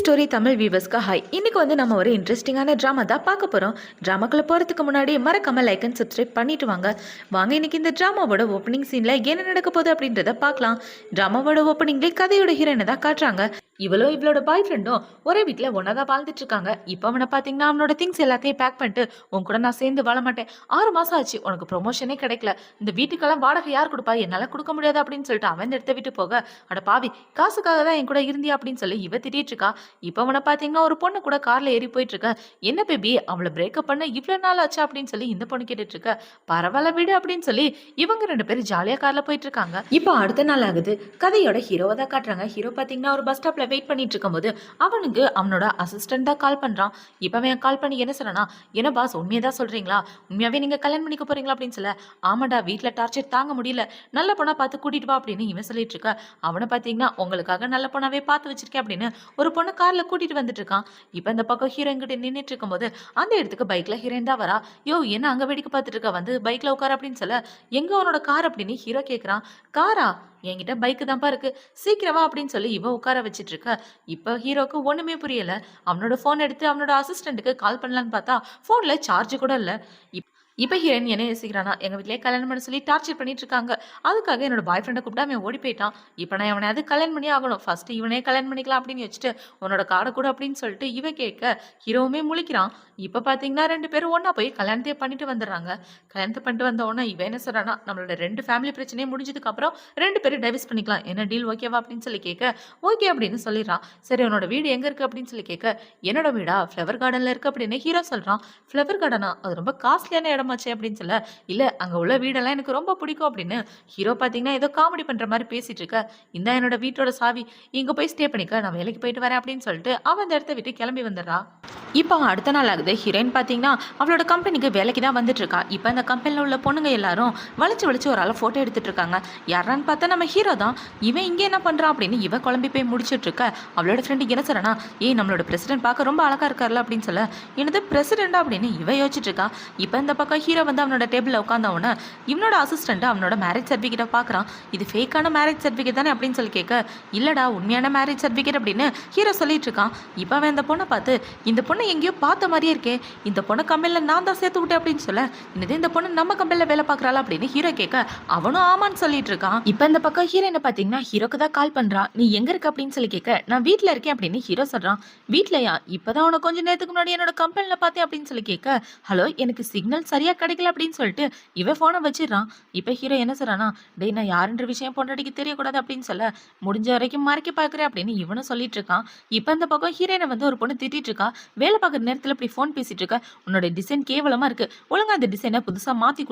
Story Tamil வியூவர்ஸ்க்கு hi. இன்னைக்கு நம்ம ஒரு இன்ட்ரெஸ்டிங்கான ட்ராமா தான் பார்க்க போகிறோம். ட்ராமாக்குள்ளே போகிறதுக்கு முன்னாடி மறக்காம லைக் அண்ட் சப்ஸ்கிரைப் பண்ணிட்டு வாங்க இன்னைக்கு இந்த ட்ராமாவோட ஓப்பனிங் சீனில் என்ன நடக்க போகுது அப்படின்றத பார்க்கலாம். ட்ராமாவோட ஓப்பனிங்லேயே கதையோட ஹீரோயினை தான் காட்டுறாங்க. இவளோட பாய் ஃப்ரெண்டும் ஒரே வீட்டில் ஒன்றா தான் வாழ்ந்துட்டு இருக்காங்க. இப்போ அவனை பார்த்தீங்கன்னா அவனோட திங்ஸ் எல்லாத்தையும் பேக் பண்ணிட்டு உன் கூட நான் சேர்ந்து வாழ மாட்டேன், 6 மாதம் ஆச்சு, உனக்கு ப்ரொமோஷனே கிடைக்கல, இந்த வீட்டுக்கெல்லாம் வாடகை யார் கொடுப்பா, என்னால் கொடுக்க முடியாது அப்படின்னு சொல்லிட்டு அவன் எடுத்து விட்டு போக, அட பாவி காசுக்காக தான் என் கூட இருந்தியா அப்படின்னு சொல்லி இவ திட்டிட்டு இருக்கா. இப்போ அவனை பார்த்தீங்கன்னா ஒரு பொண்ணு கூட காரில் ஏறி போயிட்டு இருக்க. என்ன பேபி அவளை பிரேக்கப் பண்ண இவ்வளோ நாள் ஆச்சு அப்படின்னு சொல்லி இந்த பொண்ணு கேட்டுட்டு இருக்க. பரவாயில்ல விடு அப்படின்னு சொல்லி இவங்க 2 பேரும் ஜாலியாக காரில் போயிட்டு இருக்காங்க. இப்போ அடுத்த நாள் ஆகுது. கதையோட ஹீரோவை தான் காட்டுறாங்க. ஹீரோ பார்த்தீங்கன்னா ஒரு பஸ் ஸ்டாப்ல வெயிட் பண்ணிட்டு இருக்கும்போது அவனுக்கு அவனோட அசிஸ்டன்ட் தான் கால் பண்றான். இப்பவே கால் பண்ணி என்ன சொன்னா, என்ன பாஸ் உண்மையை தான் சொல்றீங்களா, உண்மையாவே நீங்க கல்யாணம் பண்ணிக்க போறீங்களா அப்படின்னு சொல்ல, ஆமாடா வீட்டுல டார்ச்சர் தாங்க முடியல, நல்ல பொண்ணா பார்த்து கூட்டிட்டு வா அப்படின்னு இவன் சொல்லிட்டு இருக்க. அவனை பார்த்தீங்கன்னா உங்களுக்காக நல்ல பொண்ணாவே பார்த்து வச்சிருக்கேன் அப்படின்னு ஒரு பொண்ணு கார்ல கூட்டிட்டு வந்துட்டு இருக்கான். இப்ப இந்த பக்கம் ஹீரோயின் கிட்ட நின்றுட்டு இருக்கும்போது அந்த இடத்துக்கு பைக்ல ஹீரோயின் தான் வரா. யோ என்ன அங்க வேடிக்கை பார்த்துட்டு இருக்க, வந்து பைக்ல உட்கார அப்படின்னு சொல்ல, எங்க உன்னோட கார் அப்படின்னு ஹீரோ கேட்கறான். காரா, என்கிட்ட பைக்கு தான்ப்பா இருக்கு, சீக்கிரமா அப்படின்னு சொல்லி இவ உட்கார வச்சிட்டு இருக்க. இப்போ ஹீரோக்கு ஒண்ணுமே புரியல. அவனோட போன் எடுத்து அவனோட அசிஸ்டன்ட்டுக்கு கால் பண்ணலான்னு பார்த்தா போன்ல சார்ஜ் கூட இல்லை. இப்போ ஹீரோயின் என்ன யோசிக்கிறானா, எங்கள் வீட்டிலே கல்யாணம் பண்ண சொல்லி டார்ச்சர் பண்ணிட்டு இருக்காங்க, அதுக்காக என்னோட பாய் ஃப்ரெண்டை கூப்பிட்டா அவன் ஓடி போயிட்டான். இப்போ நான் அவனை அது கல்யாணம் பண்ணி ஆகணும், ஃபர்ஸ்ட் இவனே கல்யாணம் பண்ணிக்கலாம் அப்படின்னு வச்சுட்டு உன்னோட காடை கூட அப்படின்னு சொல்லிட்டு இவன் கேட்க ஹீரோவுமே முழிக்கிறான். இப்போ பார்த்தீங்கன்னா 2 பேரும் ஒன்றா போய் கல்யாணத்தையே பண்ணிட்டு வந்துடுறாங்க. கல்யாணத்தை பண்ணிட்டு வந்த உடனே இவன் என்ன சொல்கிறானா, நம்மளோட 2 ஃபேமிலி பிரச்சனையே முடிஞ்சதுக்கு அப்புறம் 2 பேரும் டைவர்ஸ் பண்ணிக்கலாம், என்ன டீல் ஓகேவா அப்படின்னு சொல்லி கேட்க ஓகே அப்படின்னு சொல்லிடுறான். சரி உன்னோட வீடு எங்கே இருக்குது அப்படின்னு சொல்லி கேட்க, என்னோட வீடா ஃப்ளவர் கார்டனில் இருக்குது அப்படின்னு ஹீரோ சொல்கிறான். ஃப்ளவர் கார்டனா, அது ரொம்ப காஸ்ட்லியான இடமாச்சு அப்படின்னு சொல்ல, இல்ல அங்க உள்ள வீடெல்லாம் எனக்கு ரொம்ப பிடிக்கும் அப்படின்னு ஹீரோ பாத்தீங்கன்னா ஏதோ காமெடி பண்ற மாதிரி பேசிட்டு இருக்க. இந்த என்னோட வீட்டோட சாவி, இங்க போய் ஸ்டே பண்ணிக்க, நான் வேலைக்கு போயிட்டு வரேன் அப்படின்னு சொல்லிட்டு அவன் அந்த இடத்த விட்டு கிளம்பி வந்துடுறா. இப்போ அடுத்த நாள் ஆகுது. ஹீரோயின் பார்த்தீங்கன்னா அவளோட கம்பெனிக்கு வேலைக்கு தான் வந்துட்டு இருக்கா. இப்போ அந்த கம்பெனியில் உள்ள பொண்ணுங்க எல்லாரும் வளைச்சு ஒரு ஆளை ஃபோட்டோ எடுத்துட்டு இருக்காங்க. யாரான்னு பார்த்தா நம்ம ஹீரோ தான். இவன் இங்கே என்ன பண்ணுறான் அப்படின்னு இவ குழம்பி போய் முடிச்சுட்டு இருக்க. அவளோட ஃப்ரெண்டு என்ன சொல்றனா, நம்மளோட பிரசிடென்ட் பார்க்க ரொம்ப அழகா இருக்கார்ல அப்படின்னு சொல்ல, என்னது பிரசிடென்ட் அப்படின்னு இவ யோசிச்சுட்டு இருக்கா. இப்போ இந்த பக்கம் ஹீரோ வந்து அவனோட டேபிளில் உட்காந்தவன இவனோட அசிஸ்டண்ட் அவனோட மேரேஜ் சர்டிஃபிகேட்டை பார்க்குறான். இது ஃபேக்கான மேரேஜ் சர்டிஃபிகேட் தானே அப்படின்னு சொல்லி கேட்க, இல்லடா உண்மையான மேரேஜ் சர்டிஃபிகேட் அப்படின்னு ஹீரோ சொல்லிட்டு இருக்கான். இப்போ அவன் அந்த பொண்ணை பார்த்து, இந்த பொண்ணு எங்கேயோ பார்த்த மாதிரியே இருக்கே, இந்த பொண்ணு கம்பெனியில் நான் தான் சேர்த்து விட்டேன் அப்படின்னு சொல்ல, இன்னது இந்த பொண்ணு நம்ம கம்பெனியில் வேலை பார்க்குறாள் அப்படின்னு ஹீரோ கேட்க, அவனும் ஆமான்னு சொல்லிட்டு இருக்கான். இப்போ இந்த பக்கம் ஹீரோயினை பார்த்தீங்கன்னா ஹீரோக்கு தான் கால் பண்ணுறான். நீ எங்க இருக்க அப்படின்னு சொல்லி கேட்க, நான் வீட்டில் இருக்கேன் அப்படின்னு ஹீரோ சொல்கிறான். வீட்லையா, இப்போதான் உனக்கு கொஞ்சம் நேரத்துக்கு முன்னாடி என்னோட கம்பெனியில் பார்த்தேன் அப்படின்னு சொல்லி கேட்க, ஹலோ எனக்கு சிக்னல் சரியாக கிடைக்கல அப்படின்னு சொல்லிட்டு இவன் ஃபோனை வச்சிடறான். இப்போ ஹீரோ என்ன சொல்கிறானா, டேய் நான் யாருன்ற விஷயம் பொண்டாட்டிக்கு தெரியக்கூடாது அப்படின்னு சொல்ல, முடிஞ்ச வரைக்கும் மறைக்க பார்க்குறேன் அப்படின்னு இவனும் சொல்லிட்டு இருக்கான். இப்போ இந்த பக்கம் ஹீரோயினை வந்து ஒரு பொண்ணு திட்டிட்டு இருக்கா. வேலை பார்க்குற நேரத்தில் இப்படி ஃபோன் பேசிட்டு இருக்க, உன்னோட டிசைன் கேவலமாக இருக்கு, ஒழுங்கா அந்த டிசைனை புதுசாக மாற்றி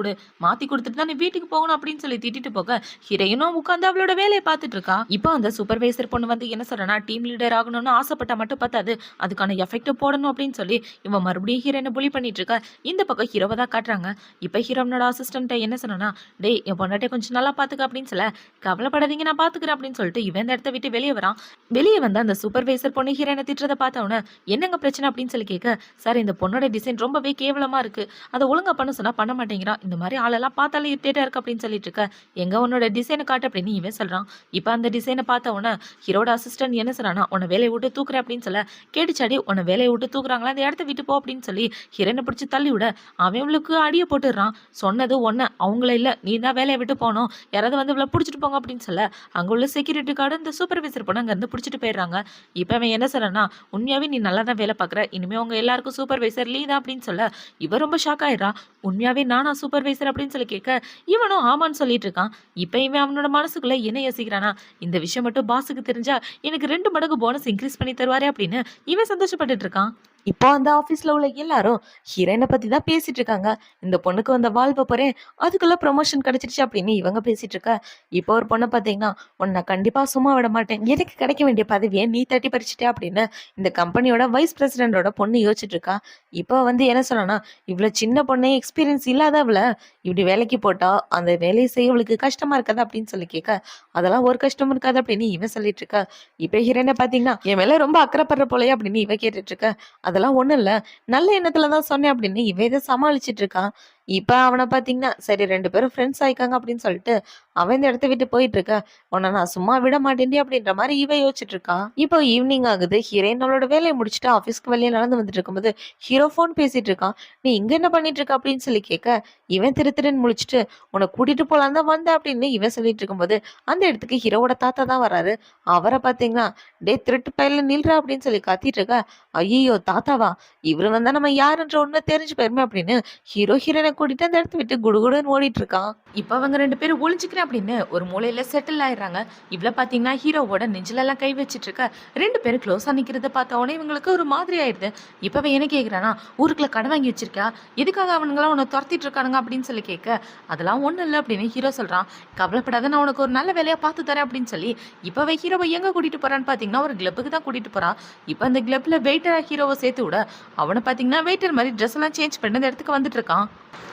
கொடுத்துட்டு தான் நீ வீட்டுக்கு போகணும் அப்படின்னு சொல்லி திட்டிட்டு போக, ஹீரோயினும் உட்காந்து அவளோட வேலையை பார்த்துட்டு இருக்கா. இப்போ அந்த சூப்பர்வைசர் பொண்ணு வந்து என்ன சொல்றனா, டீம் லீடர் ஆகணும்னு ஆசைப்பட்டா மட்டும் பார்த்தாது, அதுக்கான எஃபெக்ட் போடணும் அப்படின்னு சொல்லி இவன் மறுபடியும் ஹீரோயினை புலி பண்ணிட்டு இருக்கா. இந்த பக்கம் ஹீரோவை தான் காட்டுறாங்க. இப்போ ஹீரோனோட அசிஸ்டன்ட்டை என்ன சொன்னா, டேய் என் பொண்டாட்டியை கொஞ்சம் நல்லா பார்த்துக்க அப்படின்னு சொல்ல, கவலைப்படாதீங்க நான் பார்த்துக்கிறேன் அப்படின்னு சொல்லிட்டு இவன் இந்த இடத்த விட்டு வெளியே வரான். வெளியே வந்து அந்த சூப்பர்வைசர் பொண்ணு ஹீரோயினை திட்டுறதை பார்த்தவன, என்னங்க பிரச்சனை அப்படின்னு சொல்லி கேட்க, சார் இந்த பொண்ணோட டிசைன் ரொம்பவே கேவலமா இருக்கு, அதை ஒழுங்கா பண்ண சொன்னா பண்ண மாட்டேங்கிறான், இந்த மாதிரி ஆளெல்லாம் பார்த்தாலே இரிட்டேட்டா இருக்கு அப்படின்னு சொல்லிட்டு இருக்க, எங்க உன்னோட டிசைனை காட்டு அப்படின்னு இவன் சொல்றான். இப்போ அந்த டிசைனை பார்த்தவன ஹீரோட அசிஸ்டன்ட் என்ன சொல்றானா, உன்னை வேலையை விட்டு தூக்குறேன் அப்படின்னு சொல்ல, கேட்டுச்சாடி உன்னை வேலையை விட்டு தூக்குறாங்களா, அந்த இடத்த விட்டு போ அப்படின்னு சொல்லி ஹீரோனை பிடிச்சி தள்ளி விட, அவங்களுக்கு அடியை போட்டுடுறான். சொன்னது ஒன்னு அவங்கள இல்ல, நீ தான் வேலையை விட்டு போனோம், யாராவது வந்து இவ்வளவு பிடிச்சிட்டு போங்க அப்படின்னு சொல்ல, அங்க உள்ள செக்யூரிட்டி கார்டு இந்த சூப்பர்வைசர் பொண்ணு அங்க இருந்து பிடிச்சிட்டு போயிடுறாங்க. இப்போ அவன் என்ன சொல்றானா, உண்மையாவே நீ நல்லா தான் வேலை பார்க்குற, இனிமே உங்க எல்லாருக்கும் சூப்பர்வைசர் லீ தான் அப்படின்னு சொல்ல, இவ ரொம்ப ஷாக் ஆயிடுறா. உண்மையாவே நானா சூப்பர்வைசர் அப்படின்னு சொல்லி கேட்க, இவனும் ஆமான்னு சொல்லிட்டு இருக்கான். இப்போ இவன் அவனோட மனசுக்குள்ள என்ன யோசிக்கிறானா, இந்த விஷயம் மட்டும் பாஸுக்கு தெரிஞ்சா எனக்கு 2 மடங்கு போனஸ் இன்க்ரீஸ் பண்ணி தருவாரு அப்படின்னு இவன் சந்தோஷப்பட்டுட்டு இருக்கான். இப்போ அந்த ஆஃபீஸில் உள்ள எல்லாரும் ஹீரோயினை பற்றி தான் பேசிட்டு இருக்காங்க. இந்த பொண்ணுக்கு வந்த வாழ்வை போகிறேன், அதுக்குள்ள ப்ரொமோஷன் கிடைச்சிருச்சு அப்படின்னு இவங்க பேசிட்டு இருக்கா. இப்போ ஒரு பொண்ணை பார்த்தீங்கன்னா, உன்னை கண்டிப்பாக சும்மா விட மாட்டேன், எனக்கு கிடைக்க வேண்டிய பதவியை நீ தட்டி பறிச்சிட்டே அப்படின்னு இந்த கம்பெனியோட வைஸ் பிரசிடென்டோட பொண்ணு யோசிச்சுட்டு இருக்கா. இப்போ வந்து என்ன சொல்லனா, இவ்வளோ சின்ன பொண்ணே எக்ஸ்பீரியன்ஸ் இல்லாதவளை இப்படி வேலைக்கு போட்டா அந்த வேலையை செய்ய அவளுக்கு கஷ்டமா இருக்காது அப்படின்னு சொல்லி கேட்க, அதெல்லாம் ஒரு கஷ்டம் இருக்காது அப்படின்னு இவன் சொல்லிட்டு இருக்கா. இப்போ ஹீரோயினை பார்த்தீங்கன்னா, என் மேலே ரொம்ப அக்கறைப்படுற போலையே அப்படின்னு இவ கேட்டுட்டு இருக்க, அதெல்லாம் ஒன்றும் இல்லை, நல்ல எண்ணத்துல தான் சொன்னேன் அப்படின்னு இவ இதை சமாளிச்சுட்டு இருக்கான். இப்ப அவன பார்த்தீங்கன்னா, சரி 2 பேரும் ஃப்ரெண்ட்ஸ் ஆயிக்காங்க அப்படின்னு சொல்லிட்டு, அவன் இந்த இடத்த விட்டு போயிட்டு இருக்க, உன்ன நான் சும்மா விட மாட்டேன்டி அப்படின்ற மாரி இவ யோசிச்சுட்டு இருக்கா. இப்போ ஈவினிங் ஆகுது. ஹீரோயின் அவளோட வேலைய முடிச்சுட்டு ஆஃபீஸ்க்கு வெளிய நடந்து வந்துட்டு இருக்கும்போது, ஹீரோ ஃபோன் பேசிட்டு இருக்கான். "நீ இங்க என்ன பண்ணிட்டு இருக்க?" அப்படின்னு சொல்லி கேட்க, இவன் திரு திருன்னு முழிச்சுட்டு, "உன்ன கூட்டிட்டு போலான்னு தான் வந்தேன்" அப்படின்னு இவன் சொல்லிட்டு இருக்கும்போது, அந்த இடத்துக்கு ஹீரோவோட தாத்தா தான் வராரு. அவர பார்த்தீங்கன்னா, "டேய் திருட்டு பயலே நில்றா" அப்படின்னு சொல்லி கத்திட்டு இருக்க, "ஐய்யய்யோ! தாத்தாவா? இவரு வந்தா நம்ம யாருன்ற உண்மை தெரிஞ்சு போயிருமே" அப்படின்னு ஹீரோ ஹீரோயின கூட்டிட்டு அந்த இடத்த விட்டு குடுகுடுன்னு ஓடிட்டு இருக்கான். இப்ப அவங்க 2 பேரும் ஒளிஞ்சுக்கிறேன் அப்படின்னு ஒரு மூலையில செட்டில் ஆயிடுறாங்க. இவ்ள பாத்தீங்கன்னா ஹீரோவோட நெஞ்சில எல்லாம் கை வச்சிட்டு இருக்க 2 பேரும் க்ளோஸா நிக்கிறத பார்த்த உடனே இவங்களுக்கு ஒரு மாதிரி ஆயிடுது. இப்ப அவன் என்ன கேக்குறானா, ஊருக்குள்ள கடன் வாங்கி வச்சிருக்கா, எதுக்காக அவனுங்களாம் உன்னை துரத்திட்டு இருக்கானுங்க அப்படின்னு சொல்லி கேட்க, அதெல்லாம் ஒண்ணும் இல்லை அப்படின்னு ஹீரோ சொல்றான். கவலைப்படாத, நான் உனக்கு ஒரு நல்ல வேலையா பார்த்து தரேன் அப்படின்னு சொல்லி இப்பவே ஹீரோவை எங்க கூட்டிட்டு போறான்னு பாத்தீங்கன்னா ஒரு கிளப்புக்கு தான் கூட்டிட்டு போறான். இப்ப அந்த கிளப்ல வெயிட்டரா ஹீரோவை சேர்த்து விட அவனை பாத்தீங்கன்னா வெயிட்டர் மாதிரி ட்ரெஸ் எல்லாம் சேஞ்ச் பண்ணி அந்த இடத்துக்கு வந்துட்டு இருக்கான்.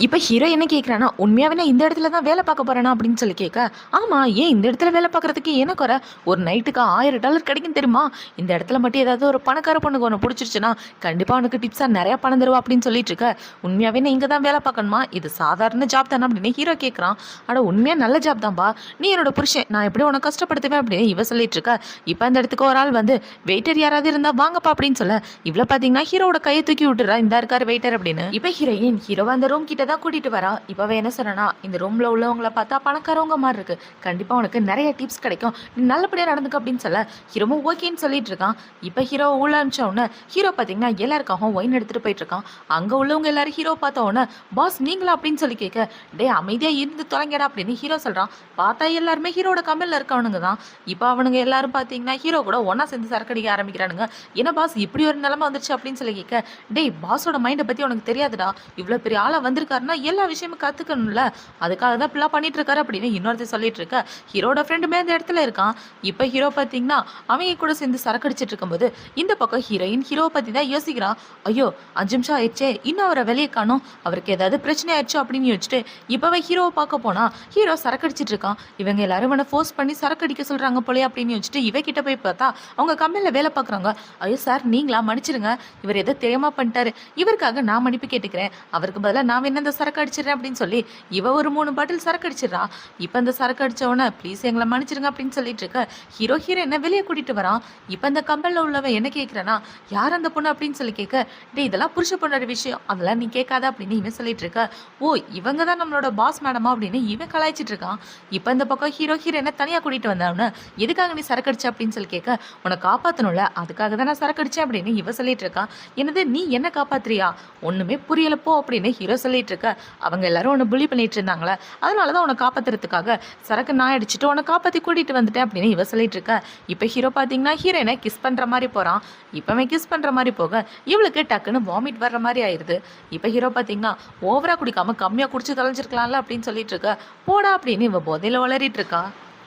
இப்ப ஹீரோ என்ன கேக்குறானா, உண்மையாவே நான் இந்த இடத்துல தான் வேலை பார்க்க போறேனா அப்படின்னு சொல்லி கேட்க, ஆமா ஏன் இந்த இடத்துல வேலை பார்க்கறதுக்கு என்ன குறை, ஒரு நைட்டுக்கு $1000 கிடைக்கும் தெரியுமா, இந்த இடத்துல மட்டும் ஏதாவது ஒரு பணக்கார பொண்ணுக்கு ஒன்று பிடிச்சிருச்சுன்னா கண்டிப்பா உனக்கு டிப்ஸா நிறைய பணம் தருவா அப்படின்னு சொல்லிட்டு இருக்க, உண்மையாவே நான் இங்க தான் வேலை பார்க்கணுமா, இது சாதாரண ஜாப் தானே அப்படின்னு ஹீரோ கேட்கறான். ஆனா உண்மையா நல்ல ஜாப் தான்பா, நீ என்னோட புருஷன், நான் எப்படி உனக்கு கஷ்டப்படுத்துவேன் அப்படின்னு இவ சொல்லிட்டு இருக்க. இப்ப அந்த இடத்துக்கு ஒரு ஆள் வந்து, வெயிட்டர் யாராவது இருந்தா வாங்கப்பா அப்படின்னு சொல்ல, இவ்வளவு பாத்தீங்கன்னா ஹீரோட கையை தூக்கி விட்டுறா, இந்த இருக்காரு வெயிட்டர் அப்படின்னு. இப்ப ஹீரோயின் ஹீரோ அந்த ரூம் கிட்ட தான் கூட்டிட்டு வரா. இப்பவே என்ன சொல்றனா, இந்த ரூம்ல உள்ளவங்கள பார்த்தா பணக்காரவங்க மாதிரி இருக்கு, கண்டிப்பா உனக்கு நிறைய டிப்ஸ் கிடைக்கும், நீ நல்லபடியா நடந்துக்க அப்படின்னு சொல்ல ஹீரோவும் ஓகேன்னு சொல்லிட்டு இருக்கான். இப்ப ஹீரோ உள்ள அனுப்பிச்ச உடனே ஹீரோ பாத்தீங்கன்னா எல்லாருக்காகவும் ஒயின் எடுத்துட்டு போயிட்டு இருக்கான். அங்க உள்ளவங்க எல்லாரும் ஹீரோ பார்த்த உடனே, பாஸ் நீங்களா அப்படின்னு சொல்லி கேட்க, டே அமைதியா இருந்து தொலைங்கடா அப்படின்னு ஹீரோ சொல்றான். பார்த்தா எல்லாருமே ஹீரோட கம்பெனில இருக்கவனுங்க தான். இப்ப அவனுங்க எல்லாரும் பாத்தீங்கன்னா ஹீரோ கூட ஒன்னா சேர்ந்து சரக்கடிக்க ஆரம்பிக்கிறானுங்க. என்ன பாஸ் இப்படி ஒரு நிலைமை வந்துருச்சு அப்படின்னு சொல்லி கேட்க, டேய் பாஸோட மைண்டை பத்தி உனக்கு தெரியாதுடா, இவ்வளவு பெரிய ஆளா வந்திருக்காருன்னா எல்லா விஷயமும் கத்துக்கணும்ல, அதுக்காக தான் இப்படிலாம் பண்ணிட்டு இருக்காரு அப்படின்னு இன்னொருத்தர் சொல்லிட்டு இருக்க. ஹீரோட ஃப்ரெண்டுமே அந்த இடத்துல இருக்கான். இப்ப ஹீரோ பாத்தீங்கன்னா அவங்க கூட சேர்ந்து சரக்கு அடிச்சிட்டு இருக்கும்போது இந்த பக்கம் ஹீரோயின் ஹீரோ பத்தி தான் யோசிக்கிறான். ஐயோ 5 நிமிஷம் ஆயிடுச்சே, இன்னும் அவரை வெளியே காணோம், அவருக்கு ஏதாவது பிரச்சனை ஆயிடுச்சு அப்படின்னு யோசிச்சுட்டு இப்பவே ஹீரோவை பார்க்க போனா ஹீரோ சரக்கு அடிச்சிட்டு இருக்கான். இவங்க எல்லாரும் இவனை ஃபோர்ஸ் பண்ணி சரக்கு அடிக்க சொல்றாங்க போலே அப்படின்னு யோசிச்சுட்டு இவ கிட்ட போய் பார்த்தா அவங்க கம்பெனில வேலை பார்க்குறாங்க. ஐயோ சார் நீங்களா, மன்னிச்சிருங்க, இவர் ஏதோ தெரியாம பண்ணிட்டாரு, இவருக்காக நான் மன்னிப்பு கேட்டுக்கிறேன், அவருக்கு பதிலாக நான் என்ன இந்த சரக்கு அடிச்சிடறேன் அப்படின்னு சொல்லி இவ ஒரு 3 பாட்டில் சரக்கு அடிச்சிடறா. இப்ப அந்த சரக்கு அடிச்சவன ப்ளீஸ் எங்களை மன்னிச்சிருங்க அப்படின்னு சொல்லிட்டு இருக்க ஹீரோ ஹீரோயினை வெளியே கூட்டிட்டு வரான். இப்ப அந்த கம்பெனில உள்ளவன் என்ன கேட்கறானா, யார் அந்த பொண்ணு அப்படின்னு சொல்லி கேட்க, டே இதெல்லாம் புருஷ பொண்ணோட விஷயம், அதெல்லாம் நீ கேட்காத அப்படின்னு இவன் சொல்லிட்டு இருக்க. ஓ இவங்க தான் நம்மளோட பாஸ் மேடமா அப்படின்னு இவன் கலாய்ச்சிட்டு இருக்கான். இப்ப இந்த பக்கம் ஹீரோ ஹீரோயினை தனியா கூட்டிட்டு வந்தவன, எதுக்காக நீ சரக்கு அடிச்ச அப்படின்னு சொல்லி கேட்க, உன்னை காப்பாத்தணும்ல அதுக்காக தான் நான் சரக்கு அடிச்சேன் அப்படின்னு இவ சொல்லிட்டு இருக்கான். என்னது நீ என்ன காப்பாத்துறியா, ஒண்ணுமே புரியல போ அப்படின்னு ஹீரோ சொல்லிட்டு இருக்க. அவங்க எல்லாரும் உன்னை புலி பண்ணிட்டு இருந்தாங்களே, அதனாலதான் உன்னை காப்பாத்துறதுக்காக சரக்கு நான் அடிச்சுட்டு உன்னை காப்பாத்தி கூட்டிட்டு வந்துட்டேன் அப்படின்னு இவ சொல்லிட்டு இருக்க. இப்ப ஹீரோ பாத்தீங்கன்னா ஹீரோயினை கிஸ் பண்ற மாதிரி போறான். இப்பவே கிஸ் பண்ற மாதிரி போக இவளுக்கு டக்குன்னு வாமிட் வர்ற மாதிரி ஆயிருது. இப்ப ஹீரோ பாத்தீங்கன்னா ஓவரா குடிக்காம கம்மியா குடிச்சு தொலைஞ்சிருக்கலாம்ல அப்படின்னு சொல்லிட்டு இருக்க. போடா அப்படின்னு இவ போதையில வளரிட்டு இருக்கா.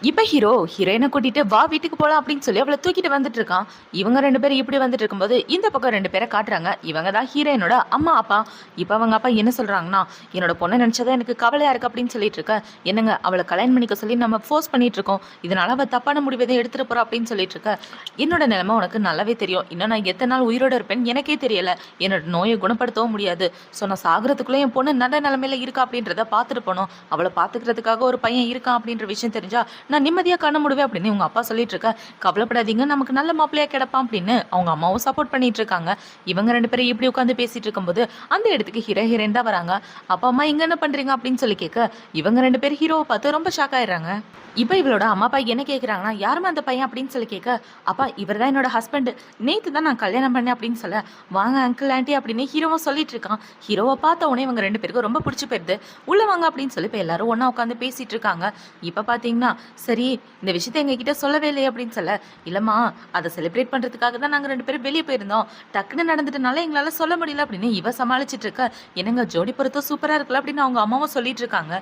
இப்ப ஹீரோ ஹீரோயினை கூட்டிட்டு வா வீட்டுக்கு போலாம் அப்படின்னு சொல்லி அவளை தூக்கிட்டு வந்துட்டு இருக்கான். இவங்க 2 பேரும் இப்படி வந்துட்டு இருக்கும்போது இந்த பக்கம் 2 பேரை காட்டுறாங்க. இவங்க தான் ஹீரோயினோட அம்மா அப்பா. இப்ப அவங்க அப்பா என்ன சொல்றாங்கன்னா, என்னோட பொண்ணை நினைச்சதா எனக்கு கவலையா இருக்கு அப்படின்னு சொல்லிட்டு இருக்க. என்னங்க அவளை கல்யாணம் பண்ணிக்க சொல்லி நம்ம ஃபோர்ஸ் பண்ணிட்டு இருக்கோம், இதனால அவ தப்பான முடிவை எடுத்துட்டு போறா அப்படின்னு சொல்லிட்டு இருக்க. என்னோட நிலைமை உனக்கு நல்லாவே தெரியும், இன்னும் நான் எத்தனை நாள் உயிரோட இருப்பேன்னு எனக்கே தெரியல, என்னோட நோயை குணப்படுத்தவும் முடியாது, ஸோ நான் சாகுறதுக்குள்ள என் பொண்ணு நல்ல நிலைமையில இருக்கா அப்படின்றத பார்த்துட்டு போனோம், அவளை பார்த்துக்கிறதுக்காக ஒரு பையன் இருக்கான் அப்படின்ற விஷயம் தெரிஞ்சா நான் நிம்மதியா கண்ண முடிவே அப்படின்னு உங்க அப்பா சொல்லிட்டு இருக்க. கவலைப்படாதீங்க நமக்கு நல்ல மாப்பிள்ளையா கிடப்பான் அப்படின்னு அவங்க அம்மாவும் சப்போர்ட் பண்ணிட்டு இருக்காங்க. இவங்க 2 பேரும் இப்படி உட்காந்து பேசிட்டு இருக்கும்போது அந்த இடத்துக்கு ஹீரோ ஹீரோயின் தான் வராங்க. அப்பா அம்மா இங்க என்ன பண்றீங்க அப்படின்னு சொல்லி கேட்க இவங்க 2 பேரும் ஹீரோவை பார்த்து ரொம்ப ஷாக் ஆயிடுறாங்க. இப்போ இவளோட அம்மா அப்பா என்ன கேட்குறாங்கன்னா, யாருமே அந்த பையன் அப்படின்னு சொல்லி கேட்க, அப்பா இவர் தான் என்னோட ஹஸ்பண்ட், நேற்று தான் நான் கல்யாணம் பண்ணேன் அப்படின்னு சொல்ல, வாங்க அங்கிள் ஆண்டி அப்படின்னு ஹீரோவும் சொல்லிட்டு இருக்கான். ஹீரோவை பார்த்த உடனே இவங்க 2 பேருக்கும் ரொம்ப பிடிச்சி போயிடுது. உள்ள வாங்க அப்படின்னு சொல்லி இப்போ எல்லாரும் ஒன்றா உட்காந்து பேசிட்டு இருக்காங்க. இப்போ பார்த்தீங்கன்னா சரி இந்த விஷயத்த எங்ககிட்ட சொல்லவே இல்லையே அப்படின்னு சொல்ல, இல்லைம்மா அதை செலிப்ரேட் பண்ணுறதுக்காக தான் நாங்கள் 2 பேரும் வெளியே போயிருந்தோம், டக்குன்னு நடந்துட்டனால எங்களால் சொல்ல முடியல அப்படின்னு இவ சமாளிச்சிட்டு இருக்க. என்னங்க ஜோடி பொறுத்தோ சூப்பராக இருக்குல்ல அப்படின்னு அவங்க அம்மாவும் சொல்லிட்டு இருக்காங்க.